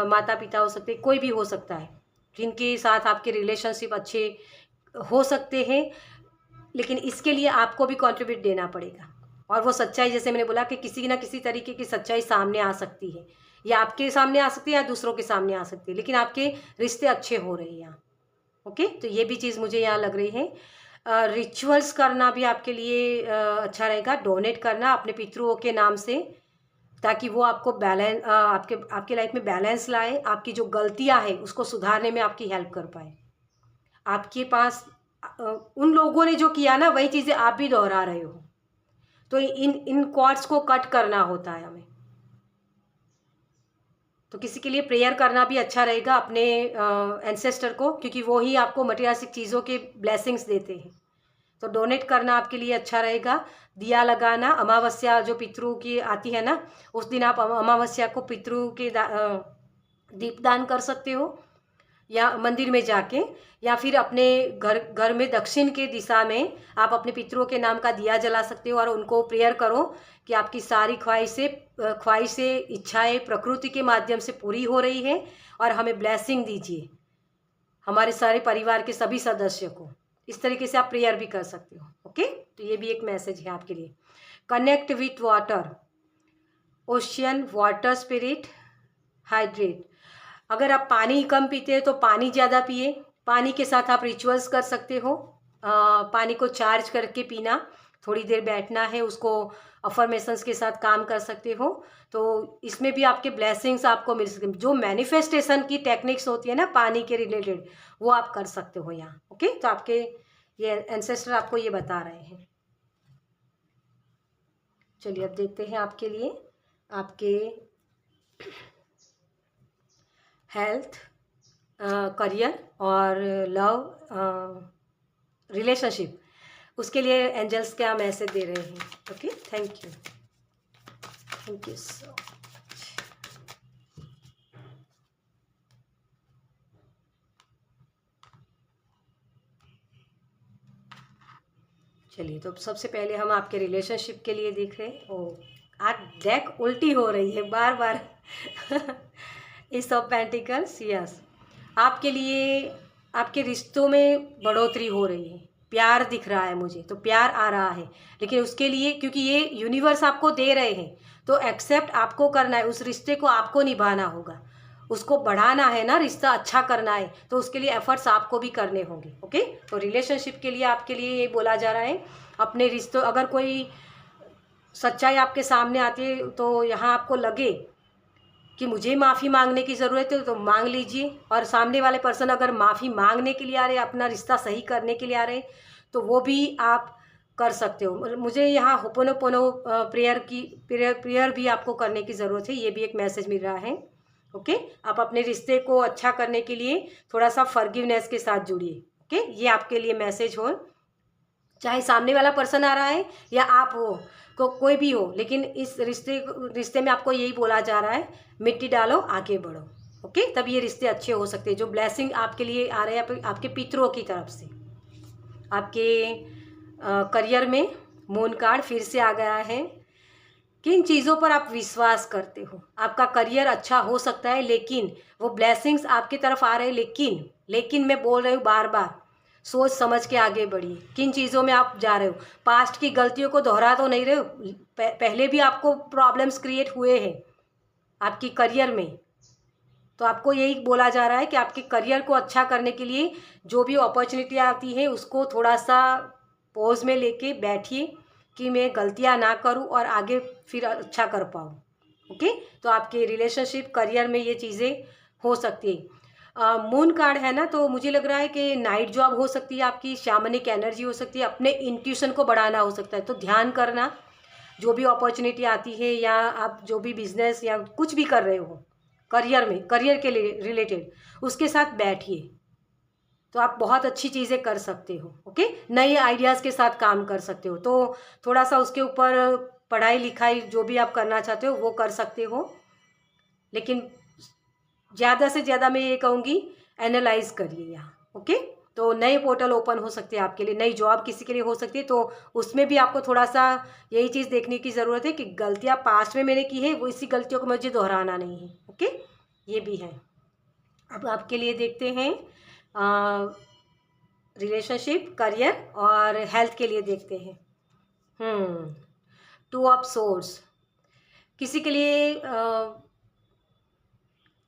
माता पिता हो सकते हैं, कोई भी हो सकता है जिनके साथ आपके रिलेशनशिप अच्छे हो सकते हैं, लेकिन इसके लिए आपको भी कंट्रीब्यूट देना पड़ेगा। और वो सच्चाई, जैसे मैंने बोला कि किसी ना किसी तरीके की सच्चाई सामने आ सकती है, या आपके सामने आ सकती है या दूसरों के सामने आ सकती है, लेकिन आपके रिश्ते अच्छे हो रहे हैं यहाँ। ओके, तो ये भी चीज़ मुझे यहाँ लग रही है। रिचुअल्स करना भी आपके लिए अच्छा रहेगा। डोनेट करना अपने पितरों के नाम से, ताकि वो आपको बैलेंस आपके लाइफ में बैलेंस लाए, आपकी जो गलतियाँ हैं उसको सुधारने में आपकी हेल्प कर पाए। आपके पास उन लोगों ने जो किया ना वही चीज़ें आप भी दोहरा रहे हो, तो इन कॉर्ड्स को कट करना होता है हमें। तो किसी के लिए प्रेयर करना भी अच्छा रहेगा अपने एंसेस्टर को, क्योंकि वो ही आपको मटेरियलिस्टिक चीज़ों के ब्लेसिंग्स देते हैं। तो डोनेट करना आपके लिए अच्छा रहेगा। दिया लगाना, अमावस्या जो पितरों की आती है ना, उस दिन आप अमावस्या को पितरों के दीपदान कर सकते हो, या मंदिर में जाके, या फिर अपने घर में दक्षिण के दिशा में आप अपने पितरों के नाम का दिया जला सकते हो और उनको प्रेयर करो कि आपकी सारी ख्वाहिशें, इच्छाएं प्रकृति के माध्यम से पूरी हो रही है, और हमें ब्लेसिंग दीजिए, हमारे सारे परिवार के सभी सदस्य को। इस तरीके से आप प्रेयर भी कर सकते हो। ओके, तो ये भी एक मैसेज है आपके लिए। Connect with water, ocean, water spirit, hydrate. अगर आप पानी कम पीते हैं तो पानी ज़्यादा पिए। पानी के साथ आप रिचुअल्स कर सकते हो, पानी को चार्ज करके पीना, थोड़ी देर बैठना है, उसको अफर्मेशंस के साथ काम कर सकते हो। तो इसमें भी आपके ब्लेसिंग्स आपको मिल सकते हैं। जो मैनिफेस्टेशन की टेक्निक्स होती है ना पानी के रिलेटेड, वो आप कर सकते हो यहाँ। ओके, तो आपके ये एंसेस्टर आपको ये बता रहे हैं। चलिए अब देखते हैं आपके लिए आपके हेल्थ, करियर और लव, रिलेशनशिप, उसके लिए एंजल्स क्या मैसेज दे रहे हैं। Okay, thank you so much. चलिए, तो सबसे पहले हम आपके रिलेशनशिप के लिए देख रहे हैं। ओ, आज डेक उल्टी हो रही है बार बार। इस ऑफ पेंटिकल्स, यस, आपके लिए आपके रिश्तों में बढ़ोतरी हो रही है, प्यार दिख रहा है मुझे, तो प्यार आ रहा है। लेकिन उसके लिए, क्योंकि ये यूनिवर्स आपको दे रहे हैं, तो एक्सेप्ट आपको करना है, उस रिश्ते को आपको निभाना होगा, उसको बढ़ाना है ना, रिश्ता अच्छा करना है, तो उसके लिए एफर्ट्स आपको भी करने होंगे। ओके, तो रिलेशनशिप के लिए आपके लिए ये बोला जा रहा है, अपने रिश्तों, अगर कोई सच्चाई आपके सामने आती है तो यहाँ आपको लगे कि मुझे माफ़ी मांगने की ज़रूरत है, तो मांग लीजिए। और सामने वाले पर्सन अगर माफ़ी मांगने के लिए आ रहे, अपना रिश्ता सही करने के लिए आ रहे, तो वो भी आप कर सकते हो। मुझे यहाँ होपोनोपोनो प्रेयर भी आपको करने की ज़रूरत है, ये भी एक मैसेज मिल रहा है। ओके, आप अपने रिश्ते को अच्छा करने के लिए थोड़ा सा फॉरगिवनेस के साथ जुड़िए। ओके, ये आपके लिए मैसेज हो, चाहे सामने वाला पर्सन आ रहा है या आप हो, कोई भी हो, लेकिन इस रिश्ते में आपको यही बोला जा रहा है, मिट्टी डालो, आगे बढ़ो। ओके, तब ये रिश्ते अच्छे हो सकते हैं। जो ब्लेसिंग आपके लिए आ रहे हैं आपके पितरों की तरफ से, आपके करियर में मून कार्ड फिर से आ गया है। किन चीज़ों पर आप विश्वास करते हो? आपका करियर अच्छा हो सकता है, लेकिन वो ब्लेसिंग्स आपकी तरफ आ रहे हैं, लेकिन मैं बोल रही हूँ बार बार, सोच समझ के आगे बढ़िए। किन चीज़ों में आप जा रहे हो? पास्ट की गलतियों को दोहरा तो नहीं रहे हो? पहले भी आपको प्रॉब्लम्स क्रिएट हुए हैं आपकी करियर में, तो आपको यही बोला जा रहा है कि आपके करियर को अच्छा करने के लिए जो भी अपॉर्चुनिटी आती है, उसको थोड़ा सा पॉज में लेके बैठिए कि मैं गलतियां ना करूं और आगे फिर अच्छा कर पाऊं। ओके, तो आपके रिलेशनशिप, करियर में ये चीज़ें हो सकती है। मून कार्ड है ना, तो मुझे लग रहा है कि नाइट जॉब हो सकती है आपकी, शामनिक एनर्जी हो सकती है, अपने इंट्यूशन को बढ़ाना हो सकता है। तो ध्यान करना, जो भी अपॉर्चुनिटी आती है, या आप जो भी बिजनेस या कुछ भी कर रहे हो करियर में, करियर के लिए रिलेटेड, उसके साथ बैठिए, तो आप बहुत अच्छी चीज़ें कर सकते हो। ओके, नए आइडियाज़ के साथ काम कर सकते हो। तो थोड़ा सा उसके ऊपर पढ़ाई लिखाई जो भी आप करना चाहते हो वो कर सकते हो, लेकिन ज़्यादा से ज़्यादा मैं ये कहूँगी, एनालाइज करिए यहाँ। ओके, तो नए पोर्टल ओपन हो सकते हैं आपके लिए, नई जॉब किसी के लिए हो सकती है, तो उसमें भी आपको थोड़ा सा यही चीज़ देखने की ज़रूरत है कि गलतियाँ पास्ट में मैंने की है, वो इसी गलतियों को मुझे दोहराना नहीं है। ओके, ये भी है। अब आपके लिए देखते हैं रिलेशनशिप, करियर और हेल्थ के लिए देखते हैं। 2 ऑफ सोर्स, किसी के लिए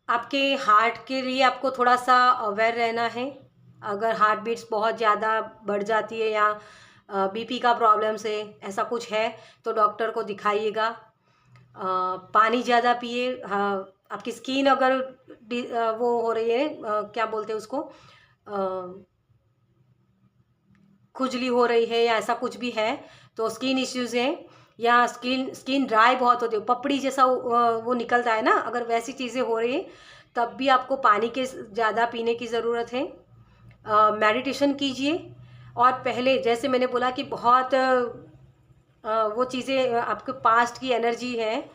आपके हार्ट के लिए आपको थोड़ा सा अवेयर रहना है। अगर हार्ट बीट्स बहुत ज़्यादा बढ़ जाती है, या बीपी का प्रॉब्लम्स है, ऐसा कुछ है, तो डॉक्टर को दिखाइएगा। पानी ज़्यादा पिए। हाँ, आपकी स्किन अगर वो हो रही है, क्या बोलते हैं उसको, खुजली हो रही है या ऐसा कुछ भी है, तो स्किन इश्यूज़ हैं, या स्किन ड्राई बहुत होती है, पपड़ी जैसा वो निकलता है ना, अगर वैसी चीज़ें हो रही हैं, तब भी आपको पानी के ज़्यादा पीने की ज़रूरत है। मेडिटेशन कीजिए। और पहले जैसे मैंने बोला कि बहुत वो चीज़ें, आपके पास्ट की एनर्जी है,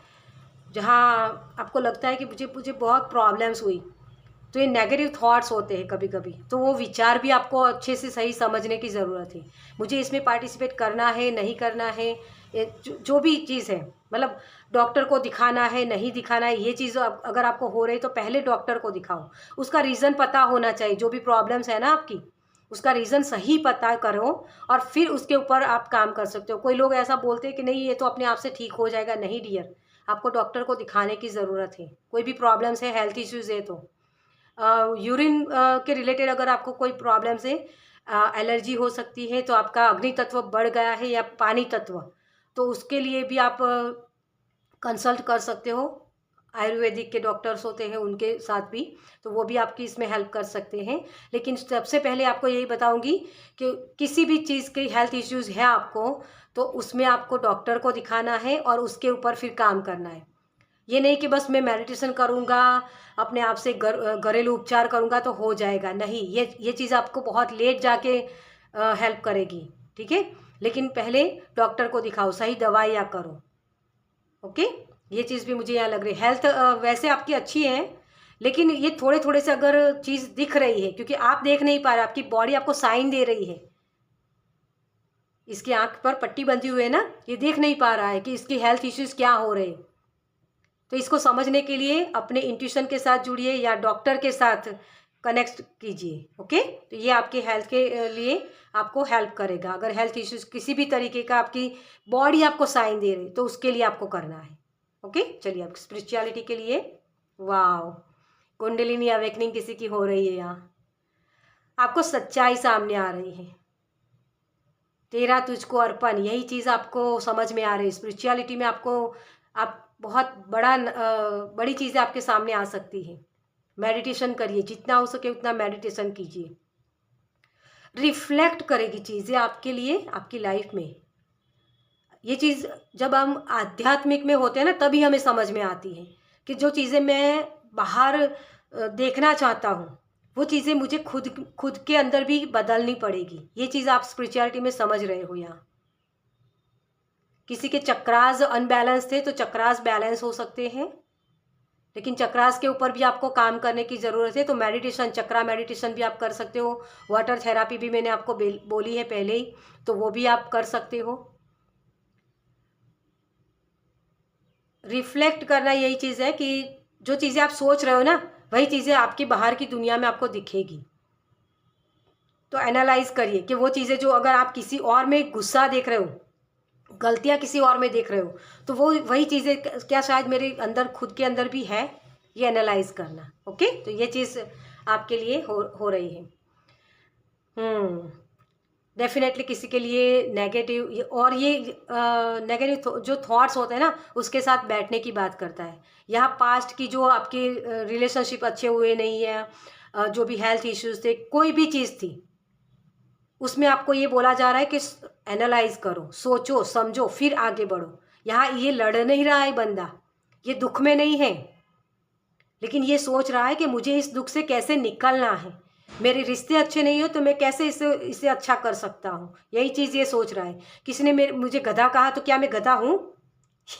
जहाँ आपको लगता है कि मुझे मुझे बहुत प्रॉब्लम्स हुई, तो ये नेगेटिव थॉट्स होते हैं कभी कभी, तो वो विचार भी आपको अच्छे से सही समझने की ज़रूरत है। मुझे इसमें पार्टिसिपेट करना है, नहीं करना है, जो भी चीज़ है, मतलब डॉक्टर को दिखाना है, नहीं दिखाना है, ये चीज़ अगर आपको हो रही है, तो पहले डॉक्टर को दिखाओ। उसका रीज़न पता होना चाहिए, जो भी प्रॉब्लम्स है ना आपकी, उसका रीज़न सही पता करो, और फिर उसके ऊपर आप काम कर सकते हो। कोई लोग ऐसा बोलते हैं कि नहीं, ये तो अपने आप से ठीक हो जाएगा। नहीं डियर, आपको डॉक्टर को दिखाने की ज़रूरत है। कोई भी प्रॉब्लम्स है, हेल्थ इश्यूज़ है, तो यूरिन के रिलेटेड अगर आपको कोई प्रॉब्लम्स है, एलर्जी हो सकती है, तो आपका अग्नि तत्व बढ़ गया है या पानी तत्व, तो उसके लिए भी आप कंसल्ट कर सकते हो। आयुर्वेदिक के डॉक्टर्स होते हैं उनके साथ भी, तो वो भी आपकी इसमें हेल्प कर सकते हैं। लेकिन सबसे पहले आपको यही बताऊंगी कि किसी भी चीज़ के हेल्थ इश्यूज़ है आपको, तो उसमें आपको डॉक्टर को दिखाना है और उसके ऊपर फिर काम करना है। ये नहीं कि बस मैं मेडिटेशन करूँगा, अपने आप से घरेलू उपचार करूँगा तो हो जाएगा, नहीं। ये चीज़ आपको बहुत लेट जाके हेल्प करेगी, ठीक है। लेकिन पहले डॉक्टर को दिखाओ, सही दवाइयाँ करो, ओके। ये चीज़ भी मुझे यहाँ लग रही है। हेल्थ वैसे आपकी अच्छी है, लेकिन ये थोड़े थोड़े से अगर चीज़ दिख रही है, क्योंकि आप देख नहीं पा रहे, आपकी बॉडी आपको साइन दे रही है। इसकी आंख पर पट्टी बंधी हुई है ना, ये देख नहीं पा रहा है कि इसकी हेल्थ इश्यूज़ क्या हो रहे हैं। तो इसको समझने के लिए अपने इंट्यूशन के साथ जुड़िए या डॉक्टर के साथ कनेक्ट कीजिए, ओके। तो ये आपके हेल्थ के लिए आपको हेल्प करेगा। अगर हेल्थ इश्यूज किसी भी तरीके का आपकी बॉडी आपको साइन दे रही, तो उसके लिए आपको करना है, ओके। चलिए अब स्पिरिचुअलिटी के लिए, वाह, कुंडलिनी अवेकनिंग किसी की हो रही है यहाँ। आपको सच्चाई सामने आ रही है, तेरा तुझको अर्पण, यही चीज़ आपको समझ में आ रही है। स्पिरिचुअलिटी में आपको आप बहुत बड़ी चीज़ें आपके सामने आ सकती है। मेडिटेशन करिए, जितना हो सके उतना मेडिटेशन कीजिए। रिफ्लेक्ट करेगी चीज़ें आपके लिए आपकी लाइफ में। ये चीज़ जब हम आध्यात्मिक में होते हैं ना, तभी हमें समझ में आती है कि जो चीज़ें मैं बाहर देखना चाहता हूँ, वो चीज़ें मुझे खुद के अंदर भी बदलनी पड़ेगी। ये चीज़ आप स्पिरिचुअलिटी में समझ रहे हो यहाँ। किसी के चक्रास अनबैलेंस थे, तो चक्रास बैलेंस हो सकते हैं, लेकिन चक्रास के ऊपर भी आपको काम करने की ज़रूरत है। तो मेडिटेशन, चक्रा मेडिटेशन भी आप कर सकते हो। वाटर थेरापी भी मैंने आपको बोली है पहले ही, तो वो भी आप कर सकते हो। रिफ्लेक्ट करना यही चीज़ है कि जो चीज़ें आप सोच रहे हो ना, वही चीज़ें आपकी बाहर की दुनिया में आपको दिखेगी। तो एनालाइज करिए कि वो चीज़ें जो अगर आप किसी और में गुस्सा देख रहे हो, गलतियाँ किसी और में देख रहे हो, तो वो वही चीज़ें क्या शायद मेरे अंदर खुद के अंदर भी है, ये एनालाइज करना, ओके। तो ये चीज़ आपके लिए हो रही है। डेफिनेटली किसी के लिए नेगेटिव, और ये नेगेटिव जो थॉट्स होते हैं ना, उसके साथ बैठने की बात करता है। यहाँ पास्ट की जो आपके रिलेशनशिप अच्छे हुए नहीं है, जो भी हेल्थ इश्यूज थे, कोई भी चीज़ थी, उसमें आपको ये बोला जा रहा है कि एनालाइज करो, सोचो समझो, फिर आगे बढ़ो। यहाँ ये लड़ नहीं रहा है बंदा, ये दुख में नहीं है, लेकिन ये सोच रहा है कि मुझे इस दुख से कैसे निकलना है। मेरे रिश्ते अच्छे नहीं हो तो मैं कैसे इसे अच्छा कर सकता हूँ, यही चीज़ ये सोच रहा है। किसी ने मुझे गधा कहा, तो क्या मैं गधा हूँ?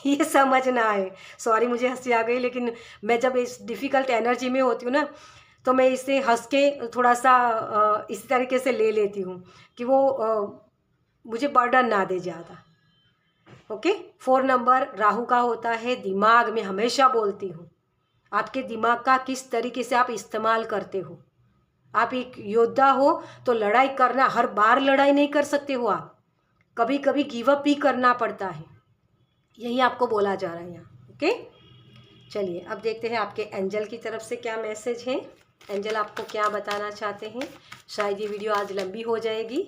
ये समझना है। सॉरी, मुझे हंसी आ गई, लेकिन मैं जब इस डिफ़िकल्ट एनर्जी में होती हूँ ना, तो मैं इसे हंस के थोड़ा सा इसी तरीके से ले लेती हूँ कि वो मुझे बर्डन ना दे ज़्यादा, ओके। 4 नंबर राहु का होता है। दिमाग में हमेशा बोलती हूँ, आपके दिमाग का किस तरीके से आप इस्तेमाल करते हो। आप एक योद्धा हो तो लड़ाई करना, हर बार लड़ाई नहीं कर सकते हो आप, कभी कभी गिव अप भी करना पड़ता है। यही आपको बोला जा रहा है यहाँ, ओके। चलिए अब देखते हैं आपके एंजल की तरफ से क्या मैसेज है। एंजल आपको क्या बताना चाहते हैं। शायद ये वीडियो आज लंबी हो जाएगी।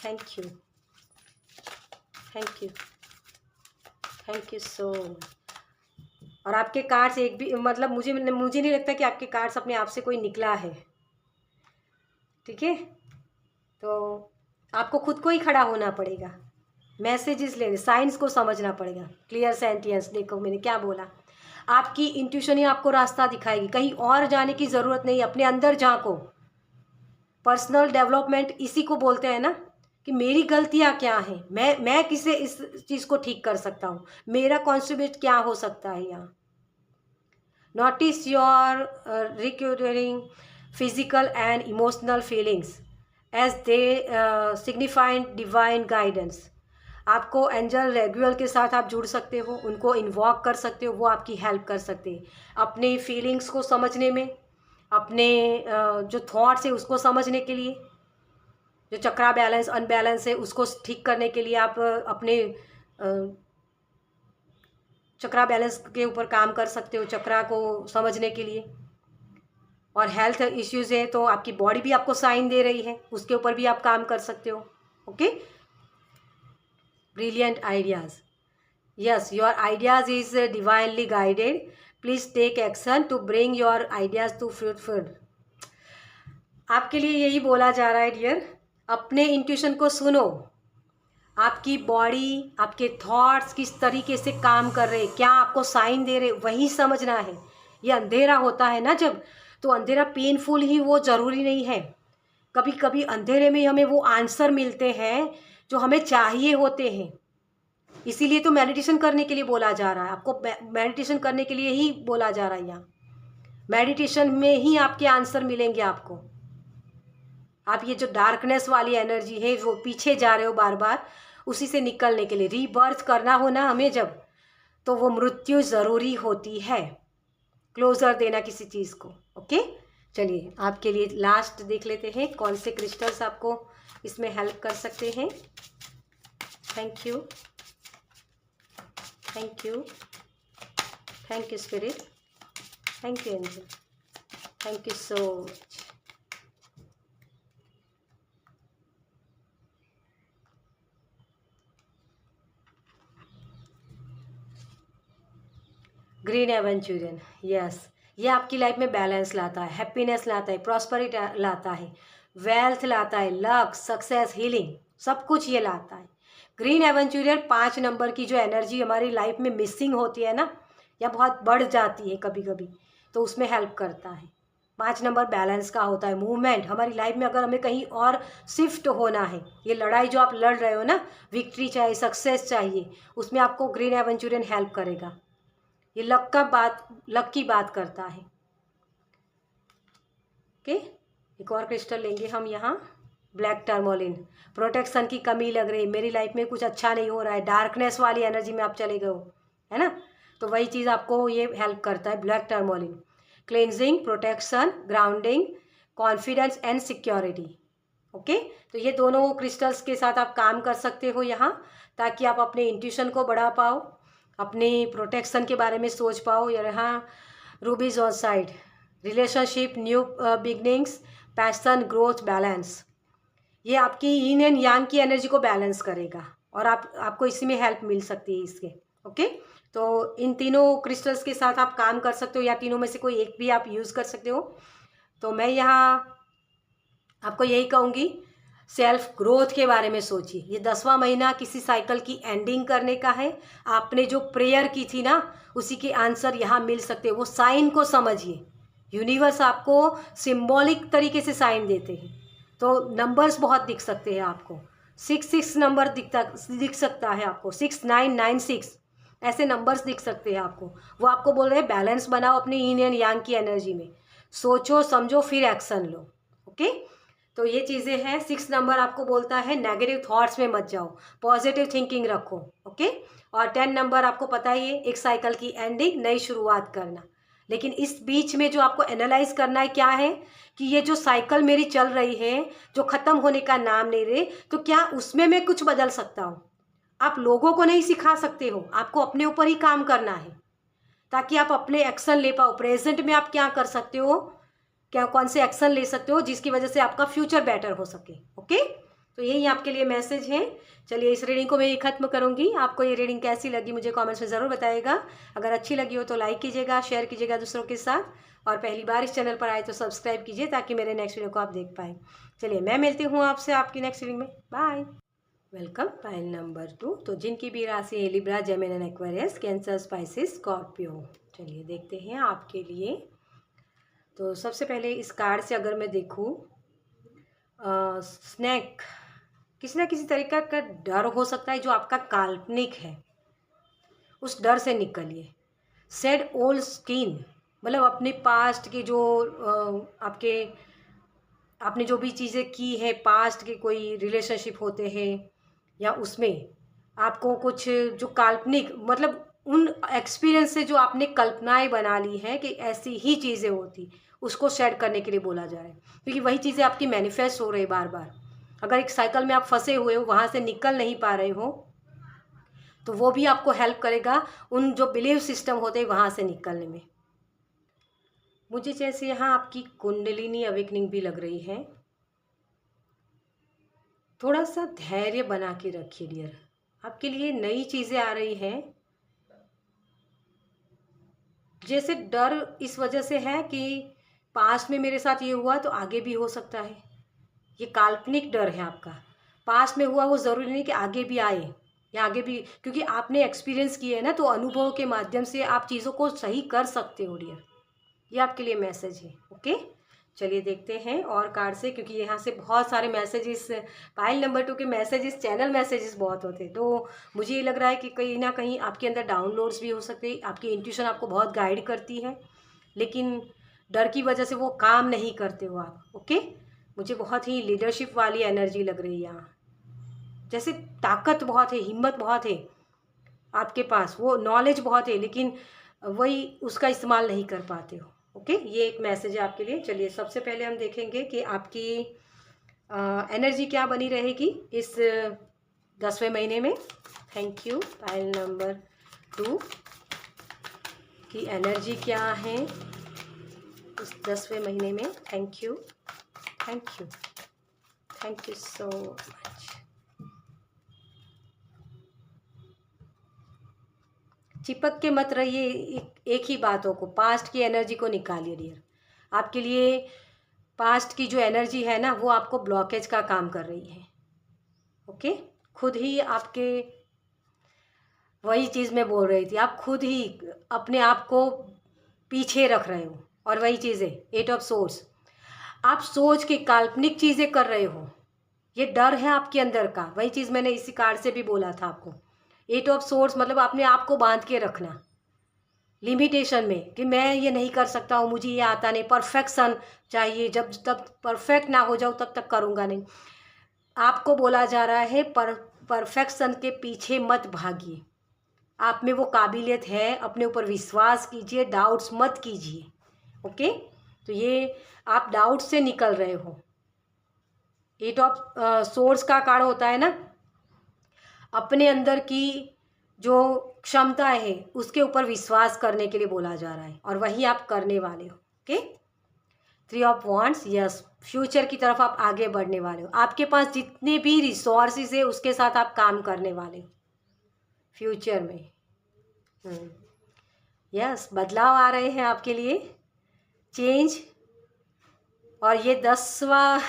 Thank you, thank you, thank you so much. और आपके कार्ड्स एक भी, मतलब मुझे नहीं लगता कि आपके कार्ड्स अपने आप से कोई निकला है, ठीक है। तो आपको खुद को ही खड़ा होना पड़ेगा, मैसेजेस लेने, साइंस को समझना पड़ेगा। क्लियर सेंटेंस, देखो मैंने क्या बोला। आपकी इंट्यूशन ही आपको रास्ता दिखाएगी, कहीं और जाने की ज़रूरत नहीं। अपने अंदर झांको। पर्सनल डेवलपमेंट इसी को बोलते हैं ना, कि मेरी गलतियाँ क्या हैं, मैं किसे इस चीज़ को ठीक कर सकता हूँ, मेरा कॉन्ट्रीब्यूट क्या हो सकता है यहाँ। Notice your recurring physical and emotional feelings as they signify divine guidance. आपको एंजल रेगुलर के साथ आप जुड़ सकते हो, उनको इन्वॉक कर सकते हो, वो आपकी हेल्प कर सकते हैं अपनी फीलिंग्स को समझने में, अपने जो थॉट्स है उसको समझने के लिए, जो चक्रा बैलेंस अनबैलेंस है उसको ठीक करने के लिए आप अपने चक्रा बैलेंस के ऊपर काम कर सकते हो, चक्रा को समझने के लिए। और हेल्थ इश्यूज़ है तो आपकी बॉडी भी आपको साइन दे रही है, उसके ऊपर भी आप काम कर सकते हो। Okay, brilliant ideas, yes your ideas is divinely guided, please take action to bring your ideas to fruitful. आपके लिए यही बोला जा रहा है डियर, अपने इंट्यूशन को सुनो। आपकी बॉडी, आपके थॉट्स किस तरीके से काम कर रहे, क्या आपको साइन दे रहे, वही समझना है। ये अंधेरा होता है ना जब, तो अंधेरा पेनफुल ही वो ज़रूरी नहीं है। कभी कभी अंधेरे में हमें वो आंसर मिलते हैं जो हमें चाहिए होते हैं। इसीलिए तो मेडिटेशन करने के लिए बोला जा रहा है, आपको मेडिटेशन करने के लिए ही बोला जा रहा है। यहाँ मेडिटेशन में ही आपके आंसर मिलेंगे आपको। आप ये जो डार्कनेस वाली एनर्जी है वो पीछे जा रहे हो बार बार, उसी से निकलने के लिए रीबर्थ करना हो ना हमें जब, तो वो मृत्यु ज़रूरी होती है, क्लोजर देना किसी चीज़ को। ओके, चलिए आपके लिए लास्ट देख लेते हैं कौन से क्रिस्टल्स आपको इसमें हेल्प कर सकते हैं। Thank you, thank you, thank you spirit, thank you angel, thank you so much. Green aventurine, yes, ये आपकी लाइफ में बैलेंस लाता है, हैप्पीनेस लाता है, प्रॉस्पेरिटी लाता है, वेल्थ लाता है, लक, सक्सेस, हीलिंग, सब कुछ ये लाता है। ग्रीन एवेंचुरियन 5 नंबर की जो एनर्जी हमारी लाइफ में मिसिंग होती है ना, या बहुत बढ़ जाती है कभी कभी, तो उसमें हेल्प करता है। 5 नंबर बैलेंस का होता है, मूवमेंट हमारी लाइफ में। अगर हमें कहीं और शिफ्ट होना है, ये लड़ाई जो आप लड़ रहे हो ना, विक्ट्री चाहिए, सक्सेस चाहिए, उसमें आपको ग्रीन एवेंचुरियन हेल्प करेगा। ये लक की बात करता है। ओके, एक और क्रिस्टल लेंगे हम यहाँ, ब्लैक टर्मोलिन। प्रोटेक्शन की कमी लग रही, मेरी लाइफ में कुछ अच्छा नहीं हो रहा है, डार्कनेस वाली एनर्जी में आप चले गए हो, है ना, तो वही चीज़ आपको ये हेल्प करता है, black tourmaline. Cleansing, protection, grounding, confidence and security. Okay, तो ये दोनों क्रिस्टल्स के साथ आप काम कर सकते हो यहाँ, ताकि आप अपने इंट्यूशन को बढ़ा पाओ, अपनी प्रोटेक्शन के बारे में सोच पाओ। यहाँ रूबीज on side, relationship, new beginnings, passion, growth, balance, ये आपकी यीन एंड यांग की एनर्जी को बैलेंस करेगा, और आपको इसी में हेल्प मिल सकती है इसके। ओके, तो इन तीनों क्रिस्टल्स के साथ आप काम कर सकते हो, या तीनों में से कोई एक भी आप यूज़ कर सकते हो। तो मैं यहाँ आपको यही कहूँगी, सेल्फ ग्रोथ के बारे में सोचिए। ये 10वां महीना किसी साइकिल की एंडिंग करने का है। आपने जो प्रेयर की थी ना, उसी के आंसर यहाँ मिल सकते हैं। वो साइन को समझिए, यूनिवर्स आपको सिंबॉलिक तरीके से साइन देते हैं। तो नंबर्स बहुत दिख सकते हैं आपको, 66 नंबर दिख सकता है आपको, 6996 ऐसे नंबर्स दिख सकते हैं आपको। वो आपको बोल रहे हैं बैलेंस बनाओ अपनी यीन एंड यांग की एनर्जी में, सोचो समझो फिर एक्शन लो। ओके, तो ये चीज़ें हैं। 6 नंबर आपको बोलता है नेगेटिव थॉट्स में मत जाओ, पॉजिटिव थिंकिंग रखो। ओके, और 10 नंबर आपको पता ही है, एक साइकिल की एंडिंग, नई शुरुआत करना। लेकिन इस बीच में जो आपको एनालाइज करना है क्या है, कि ये जो साइकिल मेरी चल रही है, जो ख़त्म होने का नाम नहीं रहे, तो क्या उसमें मैं कुछ बदल सकता हूँ। आप लोगों को नहीं सिखा सकते हो, आपको अपने ऊपर ही काम करना है, ताकि आप अपने एक्शन ले पाओ। प्रेजेंट में आप क्या कर सकते हो, क्या कौन से एक्शन ले सकते हो जिसकी वजह से आपका फ्यूचर बेटर हो सके। ओके, तो यही आपके लिए मैसेज है। चलिए इस रीडिंग को मैं ये ख़त्म करूँगी। आपको ये रीडिंग कैसी लगी मुझे कमेंट्स में ज़रूर बताइएगा। अगर अच्छी लगी हो तो लाइक कीजिएगा, शेयर कीजिएगा दूसरों के साथ, और पहली बार इस चैनल पर आए तो सब्सक्राइब कीजिए, ताकि मेरे नेक्स्ट वीडियो को आप देख पाएँ। चलिए मैं मिलती हूँ आपसे आपकी नेक्स्ट रीडिंग में। Bye, welcome. पाइल नंबर 2, तो जिनकी भी राशि है Libra, Gemini and Aquarius, Cancer, Pisces, Scorpio. चलिए देखते हैं आपके लिए। तो सबसे पहले इस कार्ड से अगर मैं देखूं, स्नैक, किसी ना किसी तरीका का डर हो सकता है जो आपका काल्पनिक है, उस डर से निकलिए। सेड ओल्ड स्किन, मतलब अपने पास्ट के जो आपने जो भी चीज़ें की है, पास्ट के कोई रिलेशनशिप होते हैं, या उसमें आपको कुछ जो काल्पनिक, मतलब उन एक्सपीरियंस से जो आपने कल्पनाएं बना ली हैं कि ऐसी ही चीज़ें होती, उसको शेड करने के लिए बोला जा रहा है, क्योंकि वही चीज़ें आपकी मैनिफेस्ट हो रही बार बार। अगर एक साइकिल में आप फंसे हुए हो, वहाँ से निकल नहीं पा रहे हो, तो वो भी आपको हेल्प करेगा उन जो बिलीव सिस्टम होते हैं वहाँ से निकलने में। मुझे जैसे यहाँ आपकी कुंडलिनी अवेकनिंग भी लग रही है। थोड़ा सा धैर्य बना के रखिए डियर, आपके लिए नई चीज़ें आ रही हैं। जैसे डर इस वजह से है कि पास्ट में मेरे साथ ये हुआ तो आगे भी हो सकता है। ये काल्पनिक डर है आपका। पास्ट में हुआ वो ज़रूरी नहीं कि आगे भी आए या आगे भी, क्योंकि आपने एक्सपीरियंस किया है ना, तो अनुभव के माध्यम से आप चीज़ों को सही कर सकते हो डियर। ये आपके लिए मैसेज है। ओके, चलिए देखते हैं और कार्ड से, क्योंकि यहाँ से बहुत सारे मैसेजेस, पाइल नंबर 2 के मैसेजेस, चैनल मैसेजेस बहुत होते हैं, तो मुझे ये लग रहा है कि कहीं ना कहीं आपके अंदर डाउनलोड्स भी हो सकते हैं। आपकी इंट्यूशन आपको बहुत गाइड करती है, लेकिन डर की वजह से वो काम नहीं करते हो आप। ओके, मुझे बहुत ही लीडरशिप वाली एनर्जी लग रही है यहाँ। जैसे ताकत बहुत है, हिम्मत बहुत है आपके पास, वो नॉलेज बहुत है, लेकिन वही उसका इस्तेमाल नहीं कर पाते हो। ओके, ये एक मैसेज है आपके लिए। चलिए सबसे पहले हम देखेंगे कि आपकी एनर्जी क्या बनी रहेगी इस 10वें महीने में। Thank you. पाइल नंबर 2 की एनर्जी क्या है इस 10वें महीने में। Thank you, thank you, thank you so much. चिपक के मत रहिए एक ही बातों को, पास्ट की एनर्जी को निकालिए डियर। आपके लिए पास्ट की जो एनर्जी है ना, वो आपको ब्लॉकेज का काम कर रही है। ओके, खुद ही आपके, वही चीज़ मैं बोल रही थी, आप खुद ही अपने आप को पीछे रख रहे हो। और वही चीज़ है 8 ऑफ सोर्स, आप सोच के काल्पनिक चीज़ें कर रहे हो। ये डर है आपके अंदर का, वही चीज़ मैंने इसी कार्ड से भी बोला था आपको। 8 ऑफ सोर्स मतलब अपने आप को बांध के रखना लिमिटेशन में, कि मैं ये नहीं कर सकता हूँ, मुझे ये आता नहीं, परफेक्शन चाहिए, जब तक परफेक्ट ना हो जाऊँ तब तक करूँगा नहीं। आपको बोला जा रहा है परफेक्शन के पीछे मत भागिए। आप में वो काबिलियत है, अपने ऊपर विश्वास कीजिए, डाउट्स मत कीजिए। ओके, तो ये आप डाउट से निकल रहे हो। 8 ऑफ सोर्स का कार्ड होता है ना, अपने अंदर की जो क्षमता है उसके ऊपर विश्वास करने के लिए बोला जा रहा है, और वही आप करने वाले हो। Okay, 3 of wands, yes, future की तरफ आप आगे बढ़ने वाले हो। आपके पास जितने भी रिसोर्सेज है उसके साथ आप काम करने वाले हो फ्यूचर में। यस, बदलाव आ रहे हैं आपके लिए, चेंज। और ये 10वां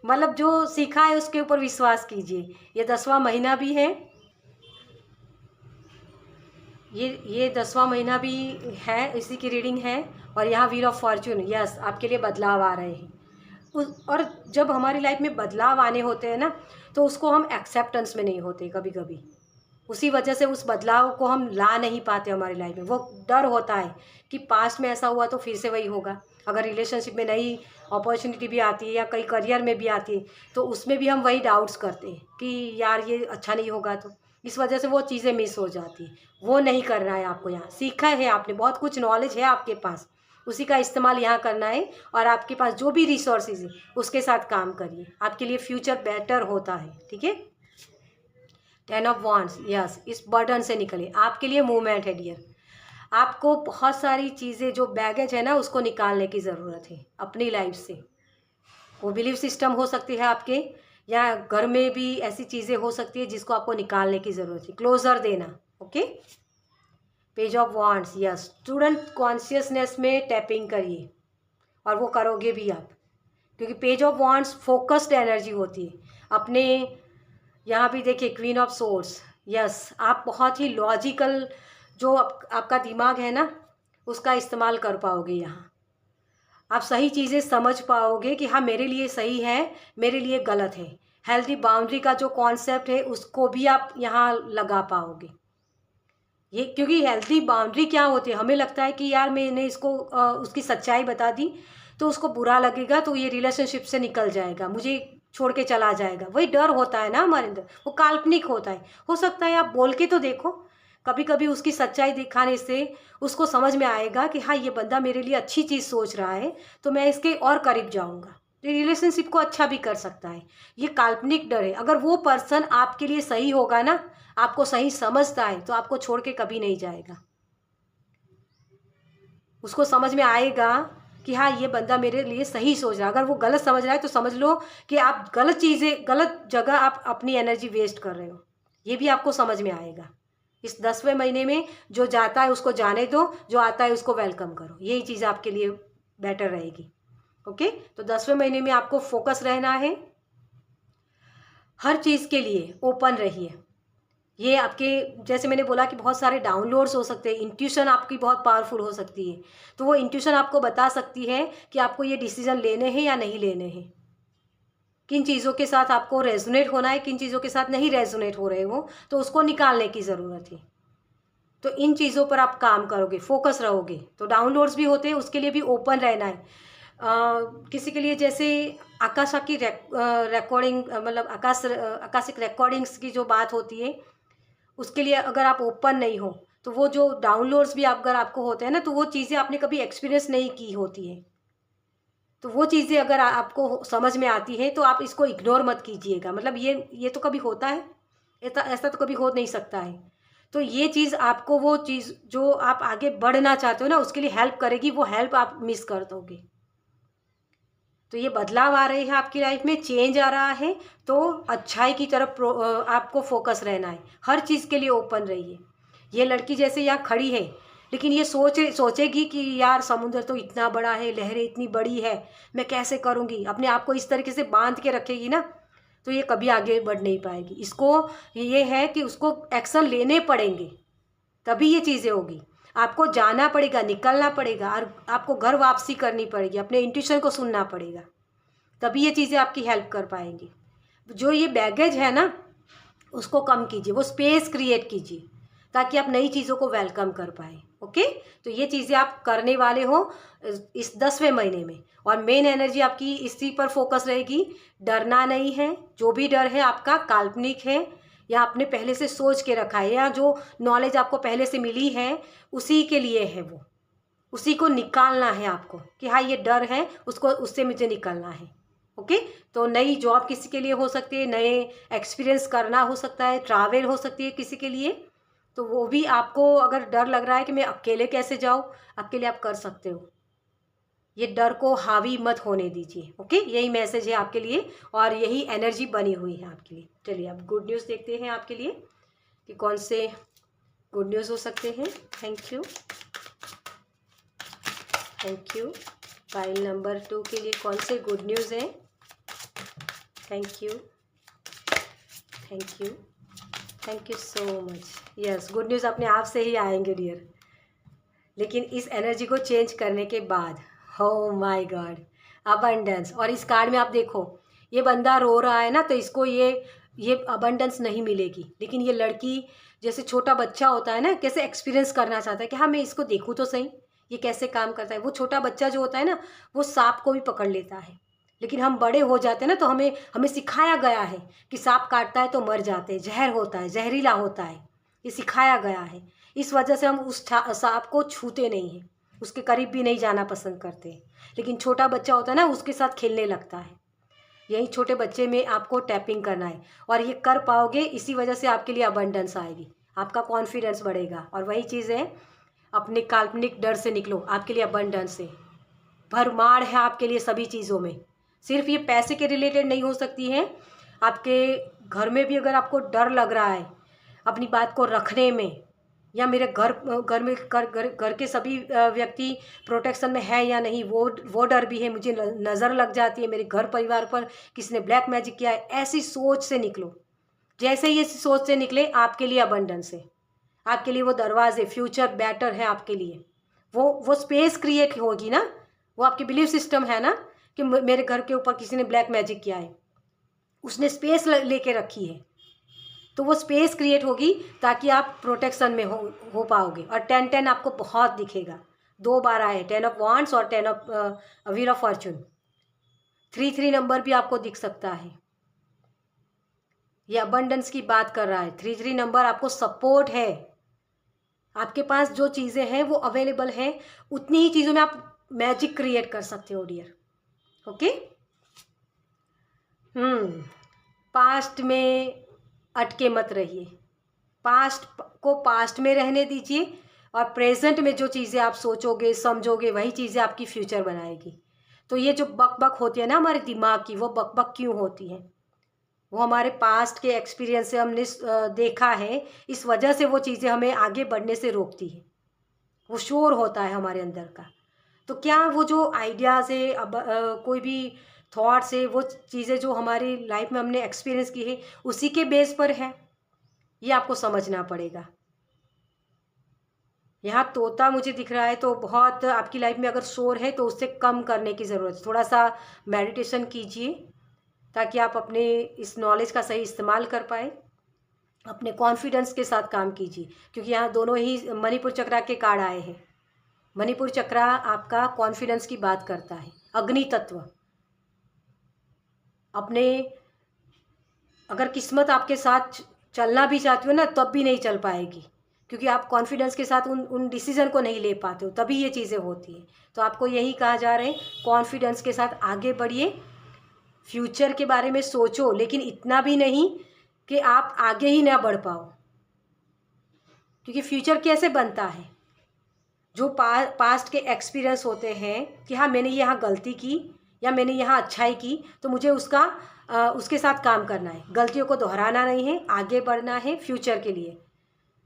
मतलब जो सीखा है उसके ऊपर विश्वास कीजिए। ये 10वां महीना भी है, ये 10वां महीना भी है, इसी की रीडिंग है। और यहाँ व्हील ऑफ फॉर्चून, यस, आपके लिए बदलाव आ रहे हैं। और जब हमारी लाइफ में बदलाव आने होते हैं ना, तो उसको हम एक्सेप्टेंस में नहीं होते कभी कभी, उसी वजह से उस बदलाव को हम ला नहीं पाते हमारी लाइफ में। वो डर होता है कि पास्ट में ऐसा हुआ तो फिर से वही होगा। अगर रिलेशनशिप में नई अपॉर्चुनिटी भी आती है या कई करियर में भी आती है, तो उसमें भी हम वही डाउट्स करते हैं कि यार ये अच्छा नहीं होगा, तो इस वजह से वो चीज़ें मिस हो जाती है। वो नहीं करना है आपको। यहाँ सीखा है आपने, बहुत कुछ नॉलेज है आपके पास, उसी का इस्तेमाल यहाँ करना है। और आपके पास जो भी रिसोर्सेज है उसके साथ काम करिए, आपके लिए फ्यूचर बेटर होता है। ठीक है, 10 ऑफ वॉन्ड्स, यस, इस बर्डन से निकलिए। आपके लिए मूवमेंट है डियर। आपको बहुत सारी चीज़ें, जो बैगेज है ना, उसको निकालने की ज़रूरत है अपनी लाइफ से। वो बिलीफ सिस्टम हो सकती है आपके, या घर में भी ऐसी चीज़ें हो सकती है जिसको आपको निकालने की ज़रूरत है। क्लोजर देना। Okay, page of wands, yes, student consciousness में टैपिंग करिए, और वो करोगे भी आप, क्योंकि page of wands focused energy होती है। अपने यहाँ भी देखिए क्वीन ऑफ सोर्स, यस, आप बहुत ही लॉजिकल, जो आपका दिमाग है ना, उसका इस्तेमाल कर पाओगे। यहाँ आप सही चीज़ें समझ पाओगे कि हाँ मेरे लिए सही है, मेरे लिए गलत है। हेल्दी बाउंड्री का जो कॉन्सेप्ट है उसको भी आप यहाँ लगा पाओगे। ये क्योंकि हेल्दी बाउंड्री क्या होती है, हमें लगता है कि यार मैंने इसको उसकी सच्चाई बता दी तो उसको बुरा लगेगा, तो ये रिलेशनशिप से निकल जाएगा, मुझे छोड़ के चला जाएगा। वही डर होता है ना हमारे अंदर, वो काल्पनिक होता है। हो सकता है आप बोल के तो देखो, कभी कभी उसकी सच्चाई दिखाने से उसको समझ में आएगा कि हाँ ये बंदा मेरे लिए अच्छी चीज़ सोच रहा है, तो मैं इसके और करीब जाऊँगा, तो रिलेशनशिप को अच्छा भी कर सकता है। ये काल्पनिक डर है। अगर वो पर्सन आपके लिए सही होगा ना, आपको सही समझता है, तो आपको छोड़ के कभी नहीं जाएगा। उसको समझ में आएगा कि हाँ ये बंदा मेरे लिए सही सोच रहा है। अगर वो गलत समझ रहा है तो समझ लो कि आप गलत चीज़ें, गलत जगह आप अपनी एनर्जी वेस्ट कर रहे हो। ये भी आपको समझ में आएगा। इस 10वें महीने में जो जाता है उसको जाने दो, जो आता है उसको वेलकम करो। यही चीज़ आपके लिए बेटर रहेगी। ओके, तो 10वें महीने में आपको फोकस रहना है, हर चीज़ के लिए ओपन रहिए। ये आपके, जैसे मैंने बोला कि बहुत सारे डाउनलोड्स हो सकते हैं, इंट्यूशन आपकी बहुत पावरफुल हो सकती है। तो वो इंट्यूशन आपको बता सकती है कि आपको ये डिसीजन लेने हैं या नहीं लेने हैं, किन चीज़ों के साथ आपको रेजोनेट होना है, किन चीज़ों के साथ नहीं रेजोनेट हो रहे हो, तो उसको निकालने की ज़रूरत है। तो इन चीज़ों पर आप काम करोगे, फोकस रहोगे, तो डाउनलोड्स भी होते हैं, उसके लिए भी ओपन रहना है। किसी के लिए जैसे आकाशिक रिकॉर्डिंग, मतलब आकाशिक रिकॉर्डिंग्स की जो बात होती है, उसके लिए अगर आप ओपन नहीं हो तो वो जो डाउनलोड्स भी अगर आपको होते हैं ना, तो वो चीज़ें आपने कभी एक्सपीरियंस नहीं की होती है। तो वो चीज़ें अगर आपको समझ में आती है तो आप इसको इग्नोर मत कीजिएगा। मतलब ये तो कभी होता है, ऐसा ऐसा तो कभी हो नहीं सकता है। तो ये चीज़ आपको, वो चीज़ जो आप आगे बढ़ना चाहते हो ना, उसके लिए हेल्प करेगी, वो हेल्प आप मिस कर दोगे। तो ये बदलाव आ रहे हैं आपकी लाइफ में, चेंज आ रहा है, तो अच्छाई की तरफ आपको फोकस रहना है। हर चीज़ के लिए ओपन रहिए। ये लड़की जैसे यहाँ खड़ी है, लेकिन ये सोचेगी कि यार समुद्र तो इतना बड़ा है, लहरें इतनी बड़ी है, मैं कैसे करूँगी, अपने आप को इस तरीके से बांध के रखेगी ना, तो ये कभी आगे बढ़ नहीं पाएगी। इसको ये है कि उसको एक्शन लेने पड़ेंगे, तभी ये चीज़ें होगी। आपको जाना पड़ेगा, निकलना पड़ेगा, और आपको घर वापसी करनी पड़ेगी, अपने इंट्यूशन को सुनना पड़ेगा, तभी ये चीज़ें आपकी हेल्प कर पाएंगी। जो ये बैगेज है ना, उसको कम कीजिए, वो स्पेस क्रिएट कीजिए, ताकि आप नई चीज़ों को वेलकम कर पाए। ओके, तो ये चीज़ें आप करने वाले हो इस 10वें महीने में, और मेन एनर्जी आपकी इसी पर फोकस रहेगी। डरना नहीं है, जो भी डर है आपका काल्पनिक है, या आपने पहले से सोच के रखा है, या जो नॉलेज आपको पहले से मिली है उसी के लिए है, वो उसी को निकालना है आपको, कि हाँ ये डर है, उसको, उससे मुझे निकलना है। ओके, तो नई जॉब किसी के लिए हो सकती है, नए एक्सपीरियंस करना हो सकता है, ट्रैवल हो सकती है किसी के लिए, तो वो भी आपको अगर डर लग रहा है कि मैं अकेले कैसे जाऊँ, अकेले आप कर सकते हो। ये डर को हावी मत होने दीजिए। ओके, यही मैसेज है आपके लिए, और यही एनर्जी बनी हुई है आपके लिए। चलिए अब गुड न्यूज़ देखते हैं आपके लिए कि कौन से गुड न्यूज़ हो सकते हैं। Thank you, thank you. File number 2 के लिए कौन से गुड न्यूज़ हैं? Thank you, thank you, thank you so much. Yes, good news अपने आप से ही आएंगे डियर, लेकिन इस एनर्जी को चेंज करने के बाद। हो माय गॉड, अबंडेंस। और इस कार्ड में आप देखो, ये बंदा रो रहा है ना, तो इसको ये अबंडेंस नहीं मिलेगी। लेकिन ये लड़की, जैसे छोटा बच्चा होता है ना, कैसे एक्सपीरियंस करना चाहता है कि हाँ मैं इसको देखूँ तो सही, ये कैसे काम करता है। वो छोटा बच्चा जो होता है ना, वो सांप को भी पकड़ लेता है। लेकिन हम बड़े हो जाते हैं ना, तो हमें हमें सिखाया गया है कि सांप काटता है तो मर जाते हैं, जहर होता है, जहरीला होता है, ये सिखाया गया है। इस वजह से हम उस सांप को छूते नहीं हैं, उसके करीब भी नहीं जाना पसंद करते। लेकिन छोटा बच्चा होता है ना, उसके साथ खेलने लगता है। यही छोटे बच्चे में आपको टैपिंग करना है, और ये कर पाओगे, इसी वजह से आपके लिए अबंडेंस आएगी, आपका कॉन्फिडेंस बढ़ेगा। और वही चीज़ है, अपने काल्पनिक डर से निकलो, आपके लिए अबंडेंस है, भरमार है आपके लिए सभी चीज़ों में। सिर्फ ये पैसे के रिलेटेड नहीं हो सकती हैं, आपके घर में भी अगर आपको डर लग रहा है अपनी बात को रखने में, या मेरे घर घर में घर के सभी व्यक्ति प्रोटेक्शन में है या नहीं, वो डर भी है, मुझे नज़र लग जाती है मेरे घर परिवार पर, किसी ने ब्लैक मैजिक किया है, ऐसी सोच से निकलो। जैसे ही इस सोच से निकले, आपके लिए अबंडेंस है, आपके लिए वो दरवाजे, फ्यूचर बेटर है आपके लिए। वो स्पेस क्रिएट होगी ना, वो आपकी बिलीफ सिस्टम है ना, कि मेरे घर के ऊपर किसी ने ब्लैक मैजिक किया है, उसने स्पेस लेके रखी है, तो वो स्पेस क्रिएट होगी, ताकि आप प्रोटेक्शन में हो पाओगे। और 10-10 आपको बहुत दिखेगा, 2 बार आए, 10 ऑफ वांड्स और 10 of wheel of Fortune. 3-3 number भी आपको दिख सकता है, ये अबंडेंस की बात कर रहा है। 3-3 नंबर आपको सपोर्ट है, आपके पास जो चीज़ें हैं वो अवेलेबल हैं, उतनी ही चीज़ों में आप मैजिक क्रिएट कर सकते हो डियर। ओके, पास्ट में अटके मत रहिए, पास्ट को पास्ट में रहने दीजिए, और प्रेजेंट में जो चीज़ें आप सोचोगे समझोगे वही चीज़ें आपकी फ्यूचर बनाएगी। तो ये जो बक बक होती है ना हमारे दिमाग की, वो बक बक क्यों होती है? वो हमारे पास्ट के एक्सपीरियंस से हमने देखा है, इस वजह से वो चीज़ें हमें आगे बढ़ने से रोकती है। वो शोर होता है हमारे अंदर का। तो क्या वो जो आइडियाज़ है, अब कोई भी थॉट्स है, वो चीज़ें जो हमारी लाइफ में हमने एक्सपीरियंस की है, उसी के बेस पर है, ये आपको समझना पड़ेगा। यहाँ तोता मुझे दिख रहा है, तो बहुत आपकी लाइफ में अगर शोर है तो उससे कम करने की ज़रूरत है। थोड़ा सा मेडिटेशन कीजिए ताकि आप अपने इस नॉलेज का सही इस्तेमाल कर पाए। अपने कॉन्फिडेंस के साथ काम कीजिए, क्योंकि यहाँ दोनों ही मणिपुर चक्रा के कार्ड आए हैं। मणिपुर चक्रा आपका कॉन्फिडेंस की बात करता है, अग्नि तत्व। अपने अगर किस्मत आपके साथ चलना भी चाहती हो ना, तब भी नहीं चल पाएगी, क्योंकि आप कॉन्फिडेंस के साथ उन डिसीज़न को नहीं ले पाते हो, तभी ये चीज़ें होती हैं। तो आपको यही कहा जा रहा है, कॉन्फिडेंस के साथ आगे बढ़िए। फ्यूचर के बारे में सोचो, लेकिन इतना भी नहीं कि आप आगे ही ना बढ़ पाओ, क्योंकि फ्यूचर कैसे बनता है? जो पास्ट के एक्सपीरियंस होते हैं कि हाँ मैंने यहाँ गलती की या मैंने यहाँ अच्छाई की, तो मुझे उसके साथ काम करना है, गलतियों को दोहराना नहीं है, आगे बढ़ना है फ्यूचर के लिए।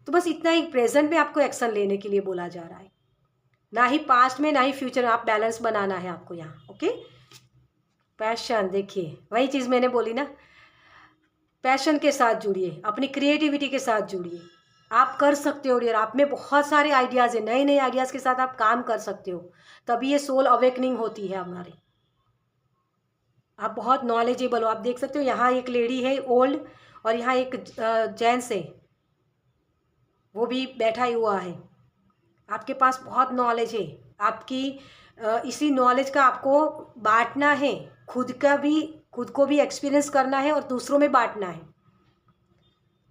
तो बस इतना ही, प्रेजेंट में आपको एक्शन लेने के लिए बोला जा रहा है, ना ही पास्ट में ना ही फ्यूचर में। आप बैलेंस बनाना है आपको यहाँ। ओके, पैशन, देखिए वही चीज़ मैंने बोली ना, पैशन के साथ जुड़िए, अपनी क्रिएटिविटी के साथ जुड़िए। आप कर सकते हो डियर, आप में बहुत सारे आइडियाज़ हैं, नए नए आइडियाज़ के साथ आप काम कर सकते हो, तभी ये सोल अवेकनिंग होती है हमारी। आप बहुत नॉलेजेबल हो। आप देख सकते हो यहाँ एक लेडी है ओल्ड, और यहाँ एक जेंट्स है, वो भी बैठा ही हुआ है। आपके पास बहुत नॉलेज है, आपकी इसी नॉलेज का आपको बांटना है, खुद को भी एक्सपीरियंस करना है और दूसरों में बांटना है।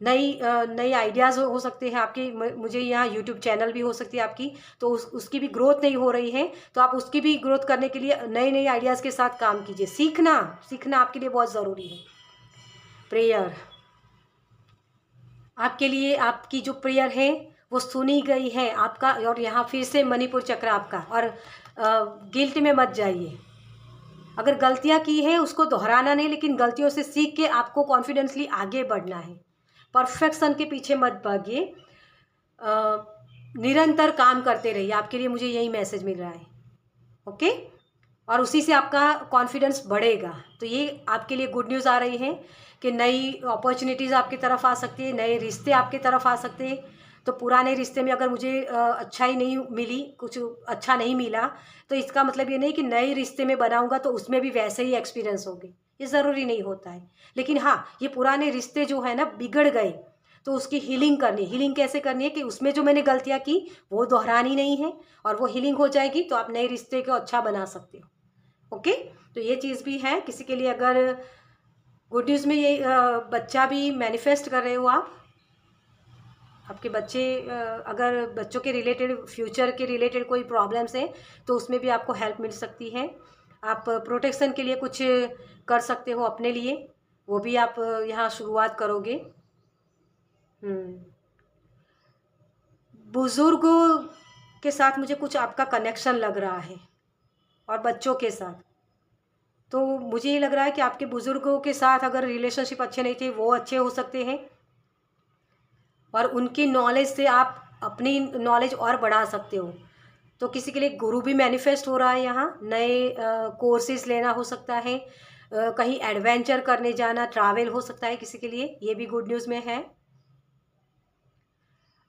नई आइडियाज़ हो सकते हैं आपके, मुझे यहाँ यूट्यूब चैनल भी हो सकती है आपकी, तो उसकी भी ग्रोथ नहीं हो रही है, तो आप उसकी भी ग्रोथ करने के लिए नए नए आइडियाज़ के साथ काम कीजिए। सीखना आपके लिए बहुत ज़रूरी है। प्रेयर आपके लिए, आपकी जो प्रेयर है वो सुनी गई है आपका। और यहाँ फिर से मणिपुर चक्र आपका, और गिल्ट में मत जाइए। अगर गलतियाँ की है उसको दोहराना नहीं, लेकिन गलतियों से सीख के आपको कॉन्फिडेंटली आगे बढ़ना है। परफेक्शन के पीछे मत भागिए, निरंतर काम करते रहिए। आपके लिए मुझे यही मैसेज मिल रहा है। ओके, और उसी से आपका कॉन्फिडेंस बढ़ेगा। तो ये आपके लिए गुड न्यूज़ आ रही है कि नई अपॉर्चुनिटीज़ आपकी तरफ आ सकती है, नए रिश्ते आपकी तरफ आ सकते हैं। तो पुराने रिश्ते में अगर मुझे अच्छाई नहीं मिली, कुछ अच्छा नहीं मिला, तो इसका मतलब ये नहीं कि नए रिश्ते में बनाऊंगा तो उसमें भी वैसे ही एक्सपीरियंस होंगे, ये ज़रूरी नहीं होता है। लेकिन हाँ, ये पुराने रिश्ते जो है ना बिगड़ गए, तो उसकी हीलिंग कैसे करनी है कि उसमें जो मैंने गलतियाँ की वो दोहरानी नहीं है, और वो हीलिंग हो जाएगी तो आप नए रिश्ते को अच्छा बना सकते हो। ओके, तो ये चीज़ भी है किसी के लिए। अगर गुड न्यूज़ में ये बच्चा भी मैनिफेस्ट कर रहे हो आप, आपके बच्चे, अगर बच्चों के रिलेटेड, फ्यूचर के रिलेटेड कोई प्रॉब्लम्स हैं, तो उसमें भी आपको हेल्प मिल सकती है। आप प्रोटेक्शन के लिए कुछ कर सकते हो अपने लिए, वो भी आप यहाँ शुरुआत करोगे। बुज़ुर्गों के साथ मुझे कुछ आपका कनेक्शन लग रहा है, और बच्चों के साथ। तो मुझे ये लग रहा है कि आपके बुज़ुर्गों के साथ अगर रिलेशनशिप अच्छे नहीं थे, वो अच्छे हो सकते हैं, और उनकी नॉलेज से आप अपनी नॉलेज और बढ़ा सकते हो। तो किसी के लिए गुरु भी मैनिफेस्ट हो रहा है यहाँ, नए कोर्सेज लेना हो सकता है, कहीं एडवेंचर करने जाना, ट्रैवल हो सकता है किसी के लिए, ये भी गुड न्यूज़ में है।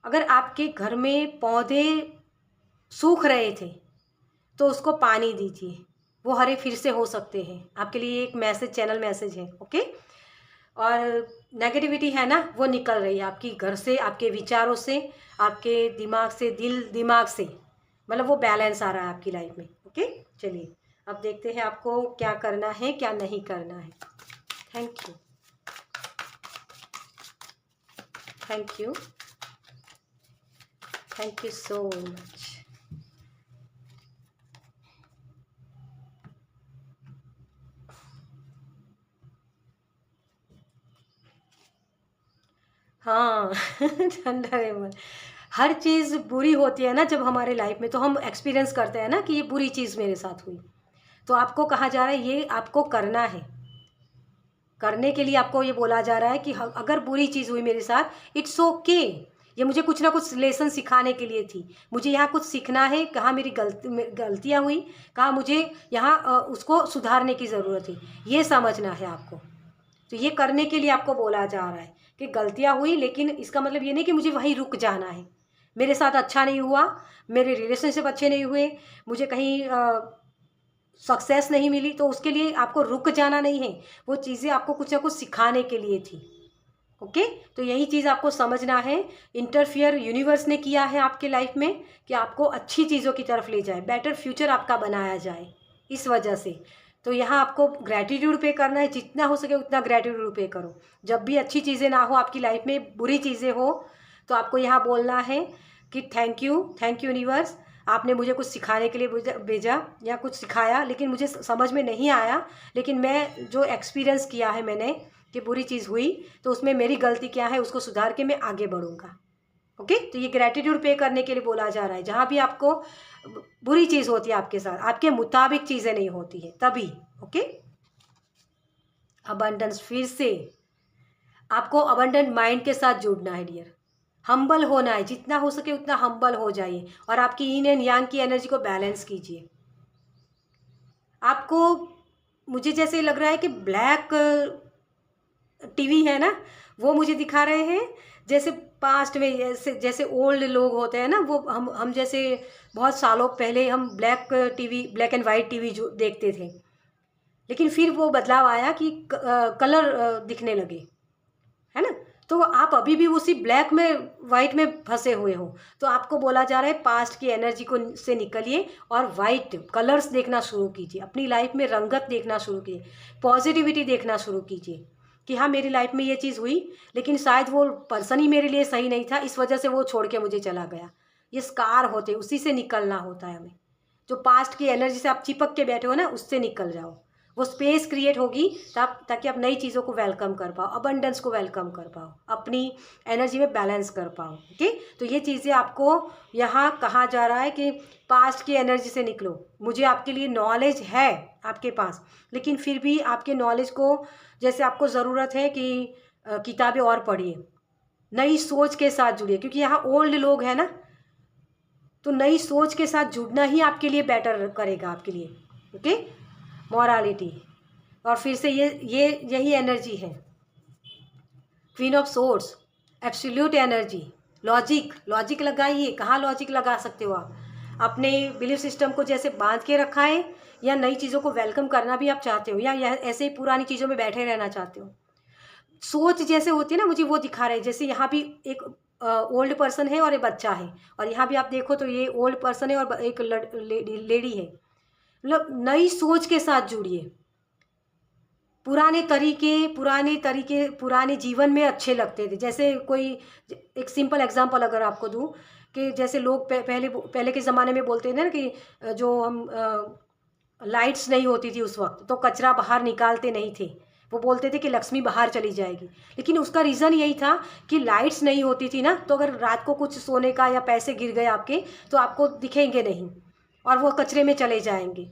अगर आपके घर में पौधे सूख रहे थे तो उसको पानी दीजिए, वो हरे फिर से हो सकते हैं। आपके लिए एक मैसेज, चैनल मैसेज है। ओके, और नेगेटिविटी है ना, वो निकल रही है आपकी घर से, आपके विचारों से, आपके दिमाग से, दिमाग से, मतलब वो बैलेंस आ रहा है आपकी लाइफ में। ओके, चलिए अब देखते हैं आपको क्या करना है, क्या नहीं करना है। Thank you, thank you, thank you so much. हाँ ठंडा है मन। हर चीज़ बुरी होती है ना जब हमारे लाइफ में, तो हम एक्सपीरियंस करते हैं ना कि ये बुरी चीज़ मेरे साथ हुई। तो आपको कहा जा रहा है ये आपको करना है, करने के लिए आपको ये बोला जा रहा है कि अगर बुरी चीज़ हुई मेरे साथ, इट्स ओके। ये मुझे कुछ ना कुछ लेसन सिखाने के लिए थी। मुझे यहाँ कुछ सीखना है, कहाँ मेरी गलतियाँ हुई, कहाँ मुझे यहाँ उसको सुधारने की ज़रूरत है, ये समझना है आपको। तो ये करने के लिए आपको बोला जा रहा है कि गलतियाँ हुई, लेकिन इसका मतलब ये नहीं कि मुझे वहीं रुक जाना है। मेरे साथ अच्छा नहीं हुआ, मेरे रिलेशनशिप अच्छे नहीं हुए, मुझे कहीं सक्सेस नहीं मिली, तो उसके लिए आपको रुक जाना नहीं है। वो चीज़ें आपको कुछ ना कुछ सिखाने के लिए थी। ओके, तो यही चीज़ आपको समझना है। इंटरफियर यूनिवर्स ने किया है आपके लाइफ में कि आपको अच्छी चीज़ों की तरफ ले जाए, बेटर फ्यूचर आपका बनाया जाए, इस वजह से। तो यहाँ आपको ग्रैटिट्यूड पे करना है, जितना हो सके उतना ग्रैटिट्यूड पे करो। जब भी अच्छी चीज़ें ना हो आपकी लाइफ में, बुरी चीज़ें हो, तो आपको यहाँ बोलना है कि थैंक यू यूनिवर्स, आपने मुझे कुछ सिखाने के लिए भेजा या कुछ सिखाया, लेकिन मुझे समझ में नहीं आया, लेकिन मैं जो एक्सपीरियंस किया है मैंने कि बुरी चीज़ हुई, तो उसमें मेरी गलती क्या है उसको सुधार के मैं आगे बढ़ूँगा। ओके, तो ये ग्रैटिट्यूड पे करने के लिए बोला जा रहा है। जहाँ भी आपको बुरी चीज़ होती है आपके साथ, आपके मुताबिक चीज़ें नहीं होती है तभी। ओके, अबंडेंस, फिर से आपको अबंडेंट माइंड के साथ जुड़ना है डियर। हम्बल होना है, जितना हो सके उतना हम्बल हो जाइए और आपकी yin एंड यांग की एनर्जी को बैलेंस कीजिए। आपको, मुझे जैसे लग रहा है कि ब्लैक टीवी है ना, वो मुझे दिखा रहे हैं। जैसे पास्ट में जैसे ओल्ड लोग होते हैं ना, वो हम जैसे बहुत सालों पहले हम ब्लैक एंड वाइट टीवी जो देखते थे, लेकिन फिर वो बदलाव आया कि कलर दिखने लगे, है ना। तो आप अभी भी उसी ब्लैक में वाइट में फंसे हुए हो। तो आपको बोला जा रहा है पास्ट की एनर्जी को से निकलिए और वाइट कलर्स देखना शुरू कीजिए, अपनी लाइफ में रंगत देखना शुरू कीजिए, पॉजिटिविटी देखना शुरू कीजिए कि हाँ मेरी लाइफ में ये चीज़ हुई, लेकिन शायद वो पर्सन ही मेरे लिए सही नहीं था, इस वजह से वो छोड़ के मुझे चला गया। ये स्कार होते, उसी से निकलना होता है हमें। जो पास्ट की एनर्जी से आप चिपक के बैठे हो ना, उससे निकल जाओ। वो स्पेस क्रिएट होगी ताकि आप नई चीज़ों को वेलकम कर पाओ, अबंडेंस को वेलकम कर पाओ, अपनी एनर्जी में बैलेंस कर पाओ। ओके, तो ये चीज़ें आपको यहाँ कहा जा रहा है कि पास्ट की एनर्जी से निकलो। मुझे आपके लिए नॉलेज है आपके पास, लेकिन फिर भी आपके नॉलेज को, जैसे आपको ज़रूरत है कि किताबें और पढ़िए, नई सोच के साथ जुड़िए, क्योंकि यहाँ ओल्ड लोग हैं ना, तो नई सोच के साथ जुड़ना ही आपके लिए बेटर करेगा आपके लिए। ओके, मॉरालिटी, और फिर से यही एनर्जी है, queen of source, absolute energy. Logic लगाइए, कहाँ लॉजिक लगा सकते हो आप? अपने बिलीफ सिस्टम को जैसे बांध के रखा है, या नई चीज़ों को वेलकम करना भी आप चाहते हो, या ऐसे ही पुरानी चीज़ों में बैठे रहना चाहते हो? सोच जैसे होती है ना, मुझे वो दिखा रहे हैं। जैसे यहाँ भी एक ओल्ड पर्सन है और एक बच्चा है, और यहाँ भी आप देखो तो ये ओल्ड पर्सन है और एक लेडी है। मतलब नई सोच के साथ जुड़िए। पुराने जीवन में अच्छे लगते थे। जैसे कोई, एक सिंपल एग्जांपल अगर आपको दूँ, कि जैसे लोग पहले के ज़माने में बोलते थे ना कि जो हम लाइट्स नहीं होती थी उस वक्त, तो कचरा बाहर निकालते नहीं थे। वो बोलते थे कि लक्ष्मी बाहर चली जाएगी, लेकिन उसका रीज़न यही था कि लाइट्स नहीं होती थी ना, तो अगर रात को कुछ सोने का या पैसे गिर गए आपके, तो आपको दिखेंगे नहीं और वो कचरे में चले जाएंगे,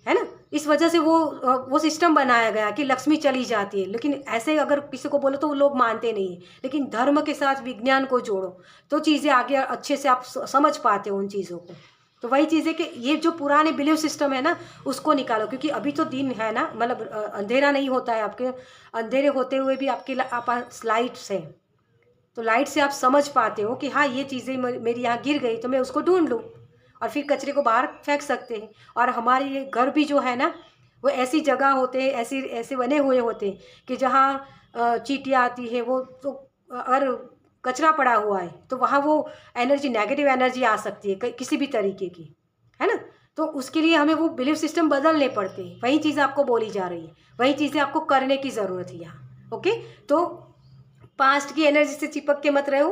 है ना। इस वजह से वो सिस्टम बनाया गया कि लक्ष्मी चली जाती है। लेकिन ऐसे अगर किसी को बोलो तो वो लोग मानते नहीं है। लेकिन धर्म के साथ विज्ञान को जोड़ो तो चीज़ें आगे अच्छे से आप समझ पाते हो उन चीज़ों को। तो वही चीज़ है कि ये जो पुराने बिलीव सिस्टम है ना, उसको निकालो, क्योंकि अभी तो दिन है ना, मतलब अंधेरा नहीं होता है आपके। अंधेरे होते हुए भी आपके पास लाइट्स हैं, तो लाइट से आप समझ पाते हो कि हाँ ये चीज़ें मेरी यहाँ गिर गई, तो मैं उसको ढूंढ लूँ और फिर कचरे को बाहर फेंक सकते हैं। और हमारे ये घर भी जो है ना, वो ऐसी जगह होते हैं, ऐसे बने हुए होते हैं कि जहाँ चींटियाँ आती है, वो तो अगर कचरा पड़ा हुआ है तो वहाँ वो एनर्जी, नेगेटिव एनर्जी आ सकती है किसी भी तरीके की, है ना। तो उसके लिए हमें वो बिलीफ सिस्टम बदलने पड़ते हैं। वही चीज़ आपको बोली जा रही है, वही चीज़ें आपको करने की ज़रूरत है यहाँ। ओके, तो पास्ट की एनर्जी से चिपक के मत रहो।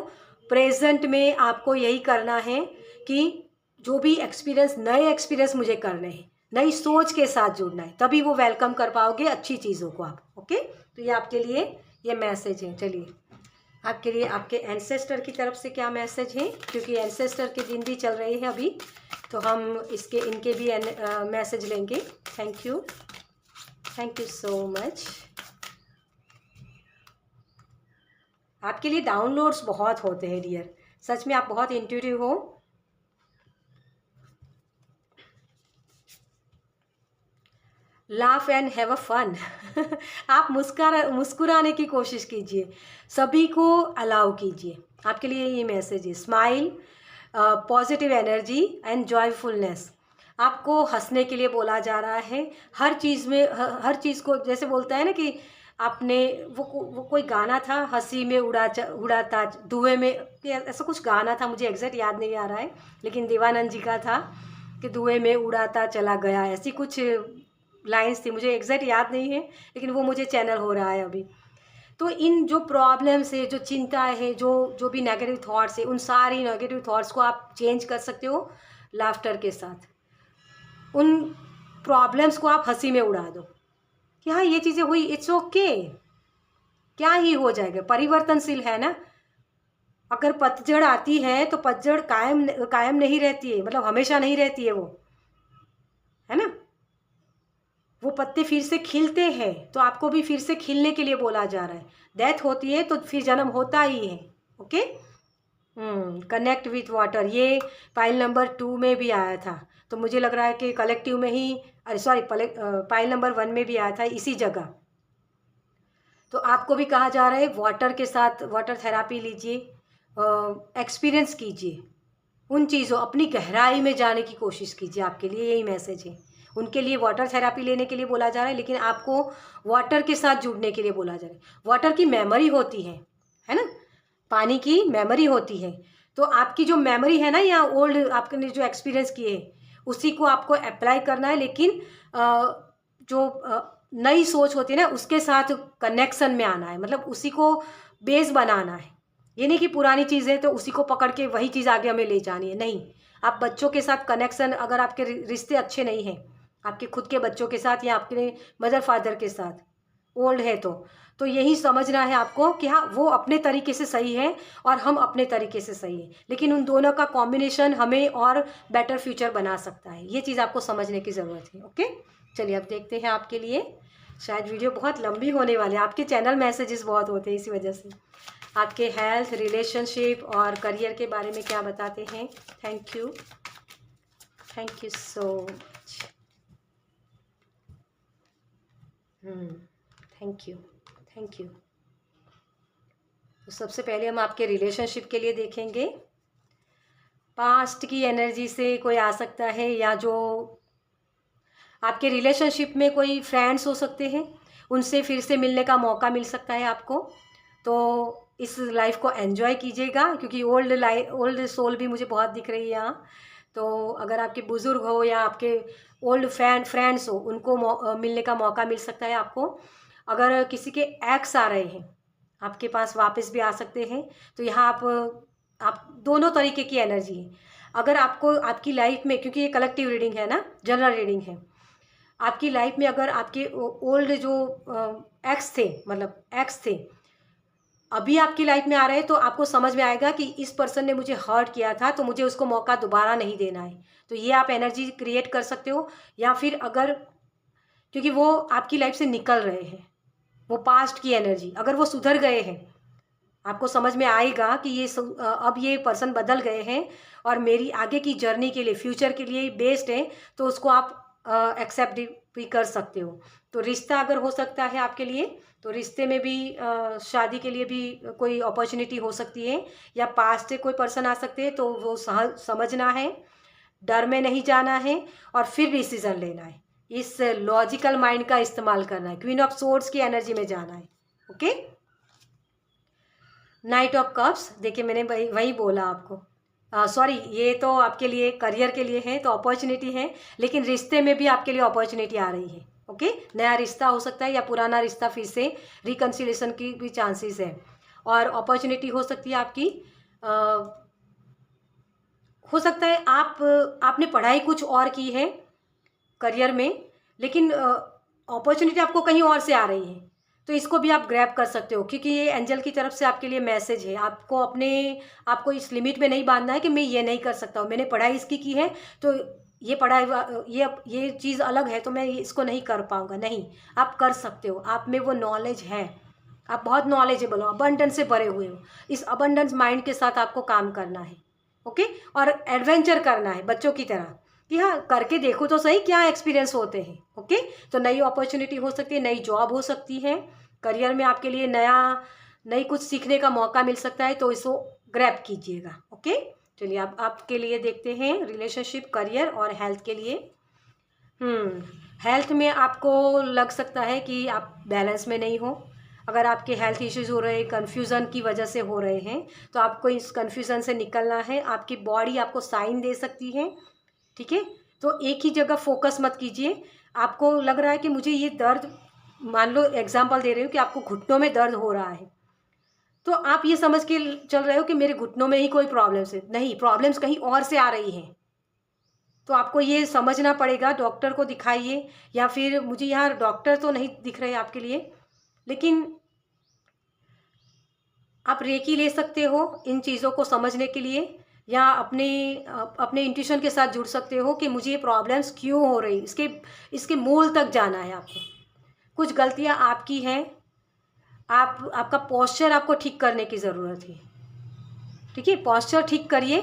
प्रेजेंट में आपको यही करना है कि जो भी नए एक्सपीरियंस मुझे करने हैं, नई सोच के साथ जुड़ना है, तभी वो वेलकम कर पाओगे अच्छी चीज़ों को आप। ओके, तो ये आपके लिए ये मैसेज है। चलिए, आपके लिए आपके एंसेस्टर की तरफ से क्या मैसेज है, क्योंकि एंसेस्टर के दिन भी चल रहे हैं अभी, तो हम इनके भी मैसेज लेंगे। Thank you so much. आपके लिए डाउनलोड्स बहुत होते हैं डियर, सच में आप बहुत इंट्यूटिव हो। Laugh and have a fun. आप मुस्कुराने की कोशिश कीजिए, सभी को अलाउ कीजिए। आपके लिए ये मैसेज है, smile, positive energy and joyfulness. आपको हंसने के लिए बोला जा रहा है। हर चीज़ में हर चीज़ को, जैसे बोलता है ना कि आपने वो कोई गाना था, हंसी में उड़ाता धुएं में, ऐसा कुछ गाना था, मुझे एग्जैक्ट याद नहीं आ रहा है, लेकिन देवानंद जी का था कि धुएं में उड़ाता चला गया, ऐसी कुछ लाइंस थी, मुझे एग्जैक्ट याद नहीं है, लेकिन वो मुझे चैनल हो रहा है अभी। तो इन जो प्रॉब्लम्स है, जो चिंता है, जो भी नेगेटिव थॉट्स है, उन सारी नेगेटिव थॉट्स को आप चेंज कर सकते हो लाफ्टर के साथ। उन प्रॉब्लम्स को आप हंसी में उड़ा दो कि हाँ ये चीज़ें हुई, इट्स ओके, क्या ही हो जाएगा, परिवर्तनशील है ना। अगर पतझड़ आती है तो पतझड़ कायम नहीं रहती है, मतलब हमेशा नहीं रहती है, वो है ना। वो पत्ते फिर से खिलते हैं, तो आपको भी फिर से खिलने के लिए बोला जा रहा है। डेथ होती है तो फिर जन्म होता ही है। ओके। कनेक्ट विथ वाटर, ये पाइल नंबर 2 में भी आया था, तो मुझे लग रहा है कि कलेक्टिव में ही, अरे सॉरी, पाइल नंबर 1 में भी आया था इसी जगह। तो आपको भी कहा जा रहा है वाटर के साथ वाटर थेरापी लीजिए, एक्सपीरियंस कीजिए उन चीज़ों, अपनी गहराई में जाने की कोशिश कीजिए। आपके लिए यही मैसेज है। उनके लिए वाटर थेरापी लेने के लिए बोला जा रहा है, लेकिन आपको वाटर के साथ जुड़ने के लिए बोला जा रहा है। वाटर की मेमोरी होती है ना, पानी की मेमोरी होती है। तो आपकी जो मेमोरी है ना, या ओल्ड आपने जो एक्सपीरियंस किए उसी को आपको अप्लाई करना है, लेकिन जो नई सोच होती है ना, उसके साथ कनेक्शन में आना है, मतलब उसी को बेस बनाना है। ये नहीं कि पुरानी चीज़ है तो उसी को पकड़ के वही चीज़ आगे हमें ले जानी है, नहीं। आप बच्चों के साथ कनेक्शन, अगर आपके रिश्ते अच्छे नहीं हैं आपके खुद के बच्चों के साथ या आपके मदर फादर के साथ, ओल्ड है तो यही समझना है आपको कि हाँ वो अपने तरीके से सही है और हम अपने तरीके से सही है, लेकिन उन दोनों का कॉम्बिनेशन हमें और बेटर फ्यूचर बना सकता है। ये चीज़ आपको समझने की ज़रूरत है। ओके, चलिए अब देखते हैं आपके लिए। शायद वीडियो बहुत लंबी होने वाली है, आपके चैनल मैसेजेस बहुत होते हैं, इसी वजह से। आपके हेल्थ, रिलेशनशिप और करियर के बारे में क्या बताते हैं। Thank you so much. Thank you. तो सबसे पहले हम आपके रिलेशनशिप के लिए देखेंगे। पास्ट की एनर्जी से कोई आ सकता है, या जो आपके रिलेशनशिप में कोई फ्रेंड्स हो सकते हैं, उनसे फिर से मिलने का मौका मिल सकता है आपको। तो इस लाइफ को एंजॉय कीजिएगा, क्योंकि ओल्ड सोल भी मुझे बहुत दिख रही है यहाँ। तो अगर आपके बुज़ुर्ग हो या आपके ओल्ड फ्रेंड्स हो, उनको मिलने का मौका मिल सकता है आपको। अगर किसी के एक्स आ रहे हैं आपके पास, वापस भी आ सकते हैं। तो यहाँ आप दोनों तरीके की एनर्जी है। अगर आपको आपकी लाइफ में, क्योंकि ये कलेक्टिव रीडिंग है ना, जनरल रीडिंग है, आपकी लाइफ में अगर आपके ओल्ड जो एक्स थे अभी आपकी लाइफ में आ रहे हैं, तो आपको समझ में आएगा कि इस पर्सन ने मुझे हर्ट किया था, तो मुझे उसको मौका दोबारा नहीं देना है। तो ये आप एनर्जी क्रिएट कर सकते हो। या फिर अगर, क्योंकि वो आपकी लाइफ से निकल रहे हैं, वो पास्ट की एनर्जी, अगर वो सुधर गए हैं, आपको समझ में आएगा कि अब ये पर्सन बदल गए हैं और मेरी आगे की जर्नी के लिए, फ्यूचर के लिए बेस्ड है, तो उसको आप एक्सेप्ट भी कर सकते हो। तो रिश्ता अगर हो सकता है आपके लिए, तो रिश्ते में भी शादी के लिए भी कोई अपॉर्चुनिटी हो सकती है, या पास्ट से कोई पर्सन आ सकते हैं। तो वो समझना है, डर में नहीं जाना है, और फिर डिसीजन लेना है। इस लॉजिकल माइंड का इस्तेमाल करना है, क्वीन ऑफ सोर्ड्स की एनर्जी में जाना है। ओके, नाइट ऑफ कप्स, देखिए मैंने वही बोला आपको। सॉरी, ये तो आपके लिए करियर के लिए है, तो अपॉर्चुनिटी है, लेकिन रिश्ते में भी आपके लिए अपॉर्चुनिटी आ रही है। ओके, नया रिश्ता हो सकता है, या पुराना रिश्ता फिर से रिकन्सिलेशन की भी चांसेस है। और अपॉर्चुनिटी हो सकती है आपकी, हो सकता है आपने पढ़ाई कुछ और की है करियर में, लेकिन अपॉर्चुनिटी आपको कहीं और से आ रही है। तो इसको भी आप ग्रैब कर सकते हो, क्योंकि ये एंजल की तरफ से आपके लिए मैसेज है। आपको इस लिमिट में नहीं बांधना है कि मैं ये नहीं कर सकता हूँ, मैंने पढ़ाई इसकी की है तो ये पढ़ाई ये चीज़ अलग है तो मैं इसको नहीं कर पाऊँगा। नहीं, आप कर सकते हो, आप में वो नॉलेज है, आप बहुत नॉलेजेबल हो, अबंडेंस से भरे हुए हो। इस अबंडेंस माइंड के साथ आपको काम करना है, ओके। और एडवेंचर करना है बच्चों की तरह, कि हाँ करके देखो तो सही क्या एक्सपीरियंस होते हैं, ओके। तो नई अपॉर्चुनिटी हो सकती है, नई जॉब हो सकती है, करियर में आपके लिए नई कुछ सीखने का मौका मिल सकता है, तो इसको ग्रैब कीजिएगा, ओके। चलिए अब आपके लिए देखते हैं रिलेशनशिप, करियर और हेल्थ के लिए। हेल्थ में आपको लग सकता है कि आप बैलेंस में नहीं हो। अगर आपके हेल्थ इश्यूज़ हो रहे हैं, कन्फ्यूज़न की वजह से हो रहे हैं, तो आपको इस कन्फ्यूज़न से निकलना है। आपकी बॉडी आपको साइन दे सकती है, ठीक है। तो एक ही जगह फोकस मत कीजिए। आपको लग रहा है कि मुझे ये दर्द, मान लो एग्जांपल दे रही हूँ कि आपको घुटनों में दर्द हो रहा है, तो आप ये समझ के चल रहे हो कि मेरे घुटनों में ही कोई प्रॉब्लम्स है। नहीं, प्रॉब्लम्स कहीं और से आ रही हैं। तो आपको ये समझना पड़ेगा, डॉक्टर को दिखाइए, या फिर मुझे यहाँ डॉक्टर तो नहीं दिख रहे आपके लिए, लेकिन आप रेकी ले सकते हो इन चीज़ों को समझने के लिए, या अपने इंट्यूशन के साथ जुड़ सकते हो कि मुझे ये प्रॉब्लम्स क्यों हो रही, इसके मूल तक जाना है आपको। कुछ गलतियाँ आपकी हैं, आपका पोस्चर आपको ठीक करने की ज़रूरत है, ठीक है। पोस्चर ठीक करिए,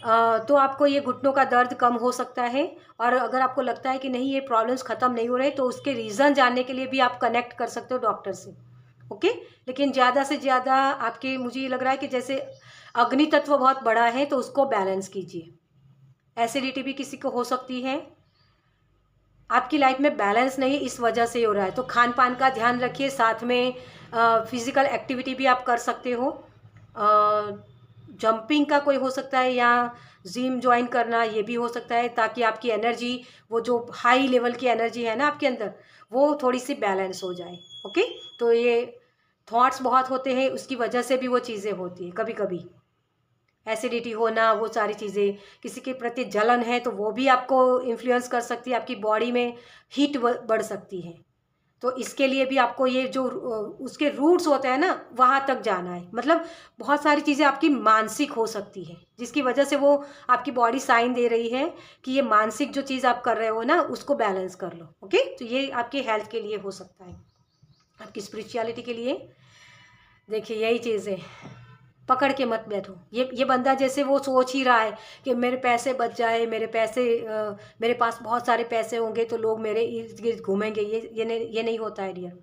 तो आपको ये घुटनों का दर्द कम हो सकता है। और अगर आपको लगता है कि नहीं ये प्रॉब्लम्स ख़त्म नहीं हो रहे, तो उसके रीज़न जानने के लिए भी आप कनेक्ट कर सकते हो डॉक्टर से, ओके। लेकिन ज़्यादा से ज़्यादा मुझे ये लग रहा है कि जैसे अग्नि तत्व बहुत बड़ा है, तो उसको बैलेंस कीजिए। एसिडिटी भी किसी को हो सकती है, आपकी लाइफ में बैलेंस नहीं इस वजह से हो रहा है, तो खान पान का ध्यान रखिए। साथ में फिज़िकल एक्टिविटी भी आप कर सकते हो, जंपिंग का कोई हो सकता है, या जिम ज्वाइन करना, ये भी हो सकता है, ताकि आपकी एनर्जी, वो जो हाई लेवल की एनर्जी है ना आपके अंदर, वो थोड़ी सी बैलेंस हो जाए, ओके। तो ये थॉट्स बहुत होते हैं, उसकी वजह से भी वो चीज़ें होती हैं। कभी कभी एसिडिटी होना, वो सारी चीज़ें, किसी के प्रति जलन है तो वो भी आपको इन्फ्लुएंस कर सकती है, आपकी बॉडी में हीट बढ़ सकती है। तो इसके लिए भी आपको ये जो उसके रूट्स होते हैं ना, वहाँ तक जाना है। मतलब बहुत सारी चीज़ें आपकी मानसिक हो सकती है, जिसकी वजह से वो आपकी बॉडी साइन दे रही है कि ये मानसिक जो चीज़ आप कर रहे हो ना, उसको बैलेंस कर लो, ओके। तो ये आपकी हेल्थ के लिए हो सकता है। आपकी स्पिरिचुअलिटी के लिए देखिए यही चीज़ है, पकड़ के मत बैठो। ये बंदा जैसे वो सोच ही रहा है कि मेरे पैसे बच जाए, मेरे पास बहुत सारे पैसे होंगे तो लोग मेरे इर्द गिर्द घूमेंगे। ये नहीं होता है डियर।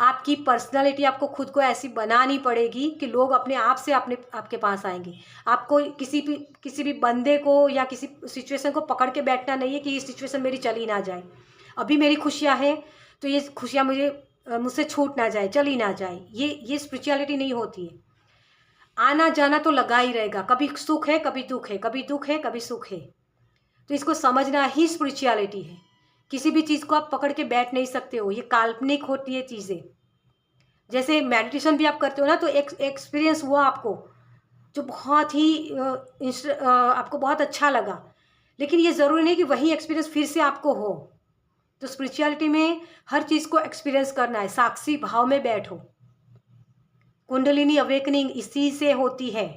आपकी पर्सनालिटी आपको खुद को ऐसी बनानी पड़ेगी कि लोग अपने आप से आपके पास आएंगे। आपको किसी भी बंदे को या किसी सिचुएशन को पकड़ के बैठना नहीं है कि ये सिचुएशन मेरी चली ना जाए। अभी मेरी खुशियाँ हैं तो ये खुशियाँ मुझसे छूट ना जाए, चली ना जाए। ये स्पिरिचुअलिटी नहीं होती है। आना जाना तो लगा ही रहेगा, कभी सुख है कभी दुख है, कभी दुख है कभी सुख है। तो इसको समझना ही स्पिरिचुअलिटी है। किसी भी चीज़ को आप पकड़ के बैठ नहीं सकते हो, ये काल्पनिक होती है चीज़ें। जैसे मेडिटेशन भी आप करते हो ना, तो एक एक्सपीरियंस हुआ आपको जो बहुत ही आपको बहुत अच्छा लगा, लेकिन ये ज़रूरी नहीं कि वही एक्सपीरियंस फिर से आपको हो। तो स्पिरिचुअलिटी में हर चीज़ को एक्सपीरियंस करना है, साक्षी भाव में बैठो। कुंडलिनी अवेकनिंग इसी से होती है,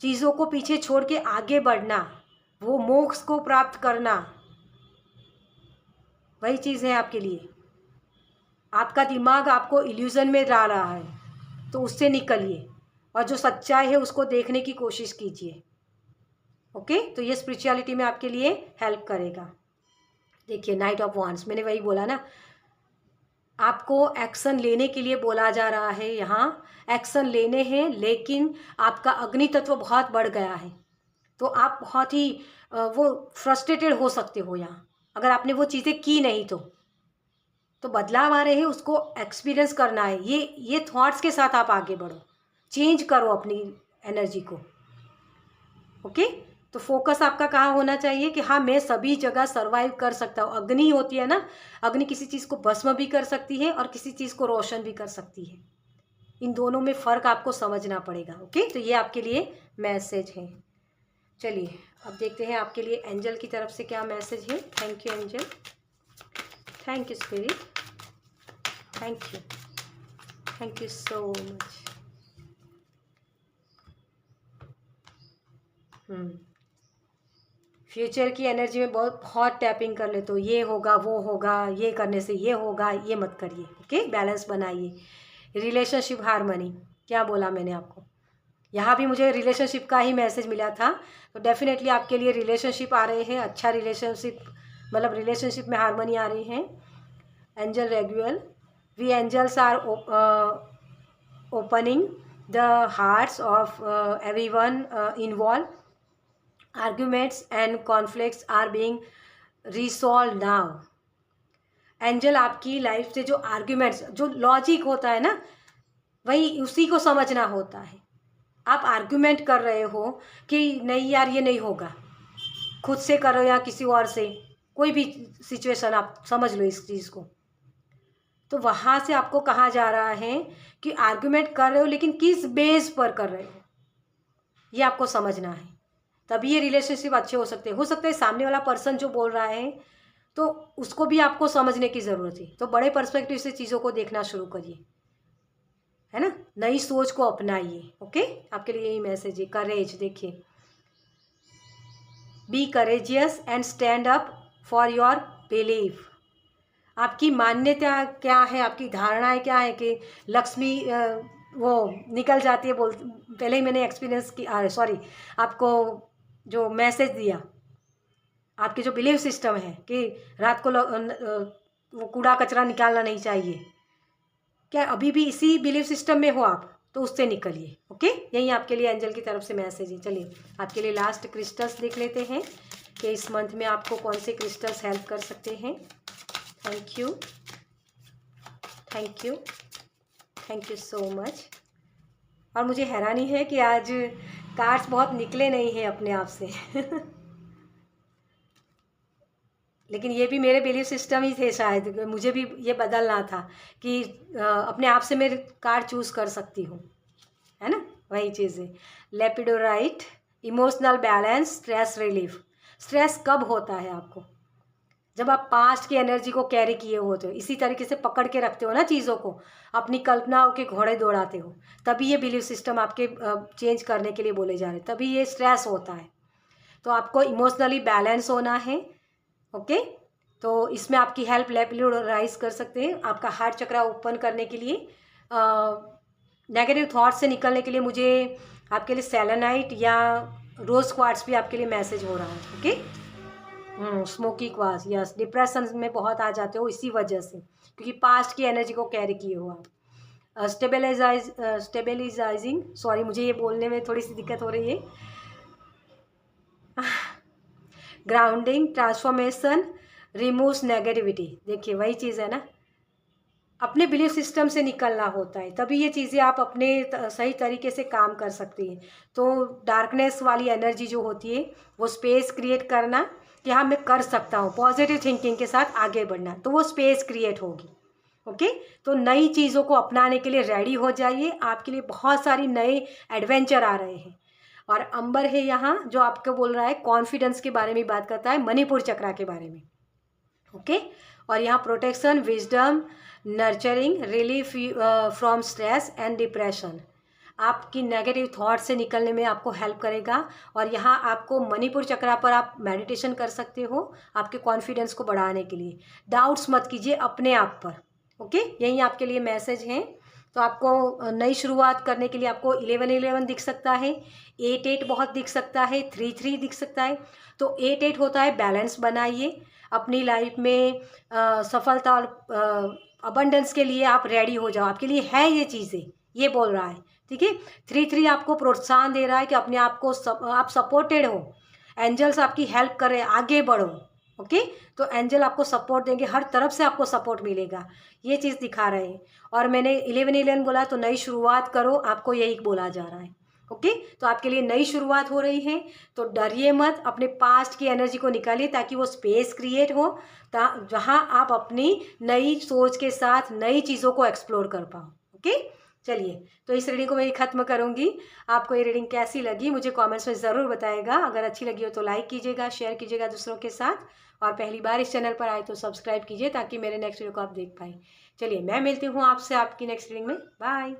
चीज़ों को पीछे छोड़ के आगे बढ़ना, वो मोक्ष को प्राप्त करना, वही चीज़ है आपके लिए। आपका दिमाग आपको इल्यूज़न में ला रहा है, तो उससे निकलिए और जो सच्चाई है उसको देखने की कोशिश कीजिए, ओके। तो ये स्पिरिचुअलिटी में आपके लिए हेल्प करेगा। देखिए नाइट ऑफ वांड्स, मैंने वही बोला ना, आपको एक्शन लेने के लिए बोला जा रहा है। यहाँ एक्शन लेने हैं, लेकिन आपका अग्नि तत्व बहुत बढ़ गया है, तो आप बहुत ही वो फ्रस्ट्रेटेड हो सकते हो यहाँ, अगर आपने वो चीज़ें की नहीं तो बदलाव आ रहे हैं, उसको एक्सपीरियंस करना है। ये थॉट्स के साथ आप आगे बढ़ो, चेंज करो अपनी एनर्जी को, ओके। तो फोकस आपका कहाँ होना चाहिए कि हाँ मैं सभी जगह सर्वाइव कर सकता हूँ। अग्नि होती है ना, अग्नि किसी चीज़ को भस्म भी कर सकती है और किसी चीज़ को रोशन भी कर सकती है। इन दोनों में फ़र्क आपको समझना पड़ेगा, ओके। तो ये आपके लिए मैसेज है। चलिए अब देखते हैं आपके लिए एंजल की तरफ से क्या मैसेज है। Thank you angel, thank you spirit. Thank you so much. Future की एनर्जी में बहुत टैपिंग कर ले, तो ये होगा वो होगा, ये करने से ये होगा, ये मत करिए। ओके, बैलेंस बनाइए। रिलेशनशिप हार्मनी, क्या बोला मैंने आपको? यहाँ भी मुझे रिलेशनशिप का ही मैसेज मिला था, तो डेफिनेटली आपके लिए रिलेशनशिप आ रहे हैं। अच्छा रिलेशनशिप, मतलब रिलेशनशिप में हार्मनी आ रही है। Angel Raguel, we angels are opening the hearts of everyone involve, arguments and conflicts are being resolved now। Angel आपकी लाइफ से जो आर्ग्यूमेंट्स, जो लॉजिक होता है ना, वही उसी को समझना होता है। आप आर्ग्यूमेंट कर रहे हो कि नहीं यार ये नहीं होगा, खुद से करो या किसी और से, कोई भी सिचुएशन आप समझ लो इस चीज़ को, तो वहाँ से आपको कहा जा रहा है कि आर्ग्यूमेंट कर रहे हो लेकिन किस बेस पर कर रहे हो, ये आपको समझना है। तभी ये रिलेशनशिप अच्छे हो सकते हैं। हो सकता है सामने वाला पर्सन जो बोल रहा है तो उसको भी आपको समझने की ज़रूरत है। तो बड़े पर्सपेक्टिव से चीज़ों को देखना शुरू करिए, है ना, नई सोच को अपनाइए। ओके, आपके लिए यही मैसेज है। करेज, देखिए, be courageous and stand up for your belief. आपकी मान्यता क्या है, आपकी धारणाएं क्या है कि लक्ष्मी वो निकल जाती है, पहले ही मैंने एक्सपीरियंस की, आपको जो मैसेज दिया, आपके जो बिलीव सिस्टम है कि रात को वो कूड़ा कचरा निकालना नहीं चाहिए, क्या अभी भी इसी बिलीव सिस्टम में हो आप? तो उससे निकलिए। ओके, यही आपके लिए एंजल की तरफ से मैसेज है। चलिए आपके लिए लास्ट क्रिस्टल्स देख लेते हैं कि इस मंथ में आपको कौन से क्रिस्टल्स हेल्प कर सकते हैं। Thank you, thank you, thank you so much. और मुझे हैरानी है कि आज कार्ड्स बहुत निकले नहीं हैं अपने आप से लेकिन ये भी मेरे बिलीफ सिस्टम ही थे शायद, मुझे भी ये बदलना था कि अपने आप से मैं कार्ड चूज़ कर सकती हूँ, है ना, वही चीज़ है। Lepidolite, emotional balance, stress relief. Stress कब होता है आपको? जब आप पास्ट की एनर्जी को कैरी किए होते हो, इसी तरीके से पकड़ के रखते हो ना चीज़ों को, अपनी कल्पनाओं के घोड़े दौड़ाते हो, तभी ये बिलीफ सिस्टम आपके चेंज करने के लिए बोले जा रहे हैं, तभी ये स्ट्रेस होता है। तो आपको इमोशनली बैलेंस होना है। ओके, तो इसमें आपकी हेल्प लेपिडोराइज कर सकते हैं। आपका हार्ट चक्रा ओपन करने के लिए, नेगेटिव थॉट से निकलने के लिए मुझे आपके लिए सेलेनाइट या रोज़ क्वार्ट्स भी आपके लिए मैसेज हो रहा है। Okay, smoky quartz, yes, depression में बहुत आ जाते हो इसी वजह से, क्योंकि पास्ट की एनर्जी को कैरी किए हो आप। स्टेबलाइजिंग, सॉरी मुझे ये बोलने में थोड़ी सी दिक्कत हो रही है। Grounding, transformation, removes negativity. देखिए वही चीज़ है ना, अपने बिलीफ सिस्टम से निकलना होता है, तभी ये चीज़ें आप अपने सही तरीके से काम कर सकती हैं। तो डार्कनेस वाली एनर्जी जो होती है, वो स्पेस क्रिएट करना कि हाँ मैं कर सकता हूँ, पॉजिटिव थिंकिंग के साथ आगे बढ़ना, तो वो स्पेस क्रिएट होगी। ओके, तो नई चीज़ों को अपनाने के लिए रेडी हो जाइए। आपके लिए बहुत सारी नए एडवेंचर आ रहे हैं। और अंबर है यहाँ जो आपको बोल रहा है, कॉन्फिडेंस के बारे में बात करता है, मणिपुर चक्रा के बारे में। ओके, और यहाँ protection, wisdom, nurturing, relief from stress and depression, आपकी नेगेटिव थॉट से निकलने में आपको हेल्प करेगा। और यहाँ आपको मणिपुर चक्रा पर आप मेडिटेशन कर सकते हो आपके कॉन्फिडेंस को बढ़ाने के लिए। डाउट्स मत कीजिए अपने आप पर। ओके, यही आपके लिए मैसेज है। तो आपको नई शुरुआत करने के लिए आपको 11-11 दिख सकता है, 8-8 बहुत दिख सकता है, 3-3 दिख सकता है। तो 8-8 होता है बैलेंस बनाइए अपनी लाइफ में, सफलता और अबंडेंस के लिए आप रेडी हो जाओ, आपके लिए है ये चीज़ें, ये बोल रहा है। ठीक है, 3-3 आपको प्रोत्साहन दे रहा है कि अपने आप को आप सपोर्टेड हो, एंजल्स आपकी हेल्प कर रहे हैं, आगे बढ़ो। ओके, तो एंजल आपको सपोर्ट देंगे, हर तरफ से आपको सपोर्ट मिलेगा, ये चीज़ दिखा रहे हैं। और मैंने 11-11 बोला, तो नई शुरुआत करो, आपको यही बोला जा रहा है। ओके, तो आपके लिए नई शुरुआत हो रही है, तो डरिए मत, अपने पास्ट की एनर्जी को निकालिए ताकि वो स्पेस क्रिएट हो, जहाँ आप अपनी नई सोच के साथ नई चीज़ों को एक्सप्लोर कर पाओ। ओके, चलिए, तो इस रीडिंग को मैं ख़त्म करूँगी। आपको ये रीडिंग कैसी लगी मुझे कमेंट्स में ज़रूर बताइएगा। अगर अच्छी लगी हो तो लाइक कीजिएगा, शेयर कीजिएगा दूसरों के साथ, और पहली बार इस चैनल पर आए तो सब्सक्राइब कीजिए ताकि मेरे नेक्स्ट वीडियो को आप देख पाएँ। चलिए, मैं मिलती हूँ आपसे आपकी नेक्स्ट रीडिंग में। बाय।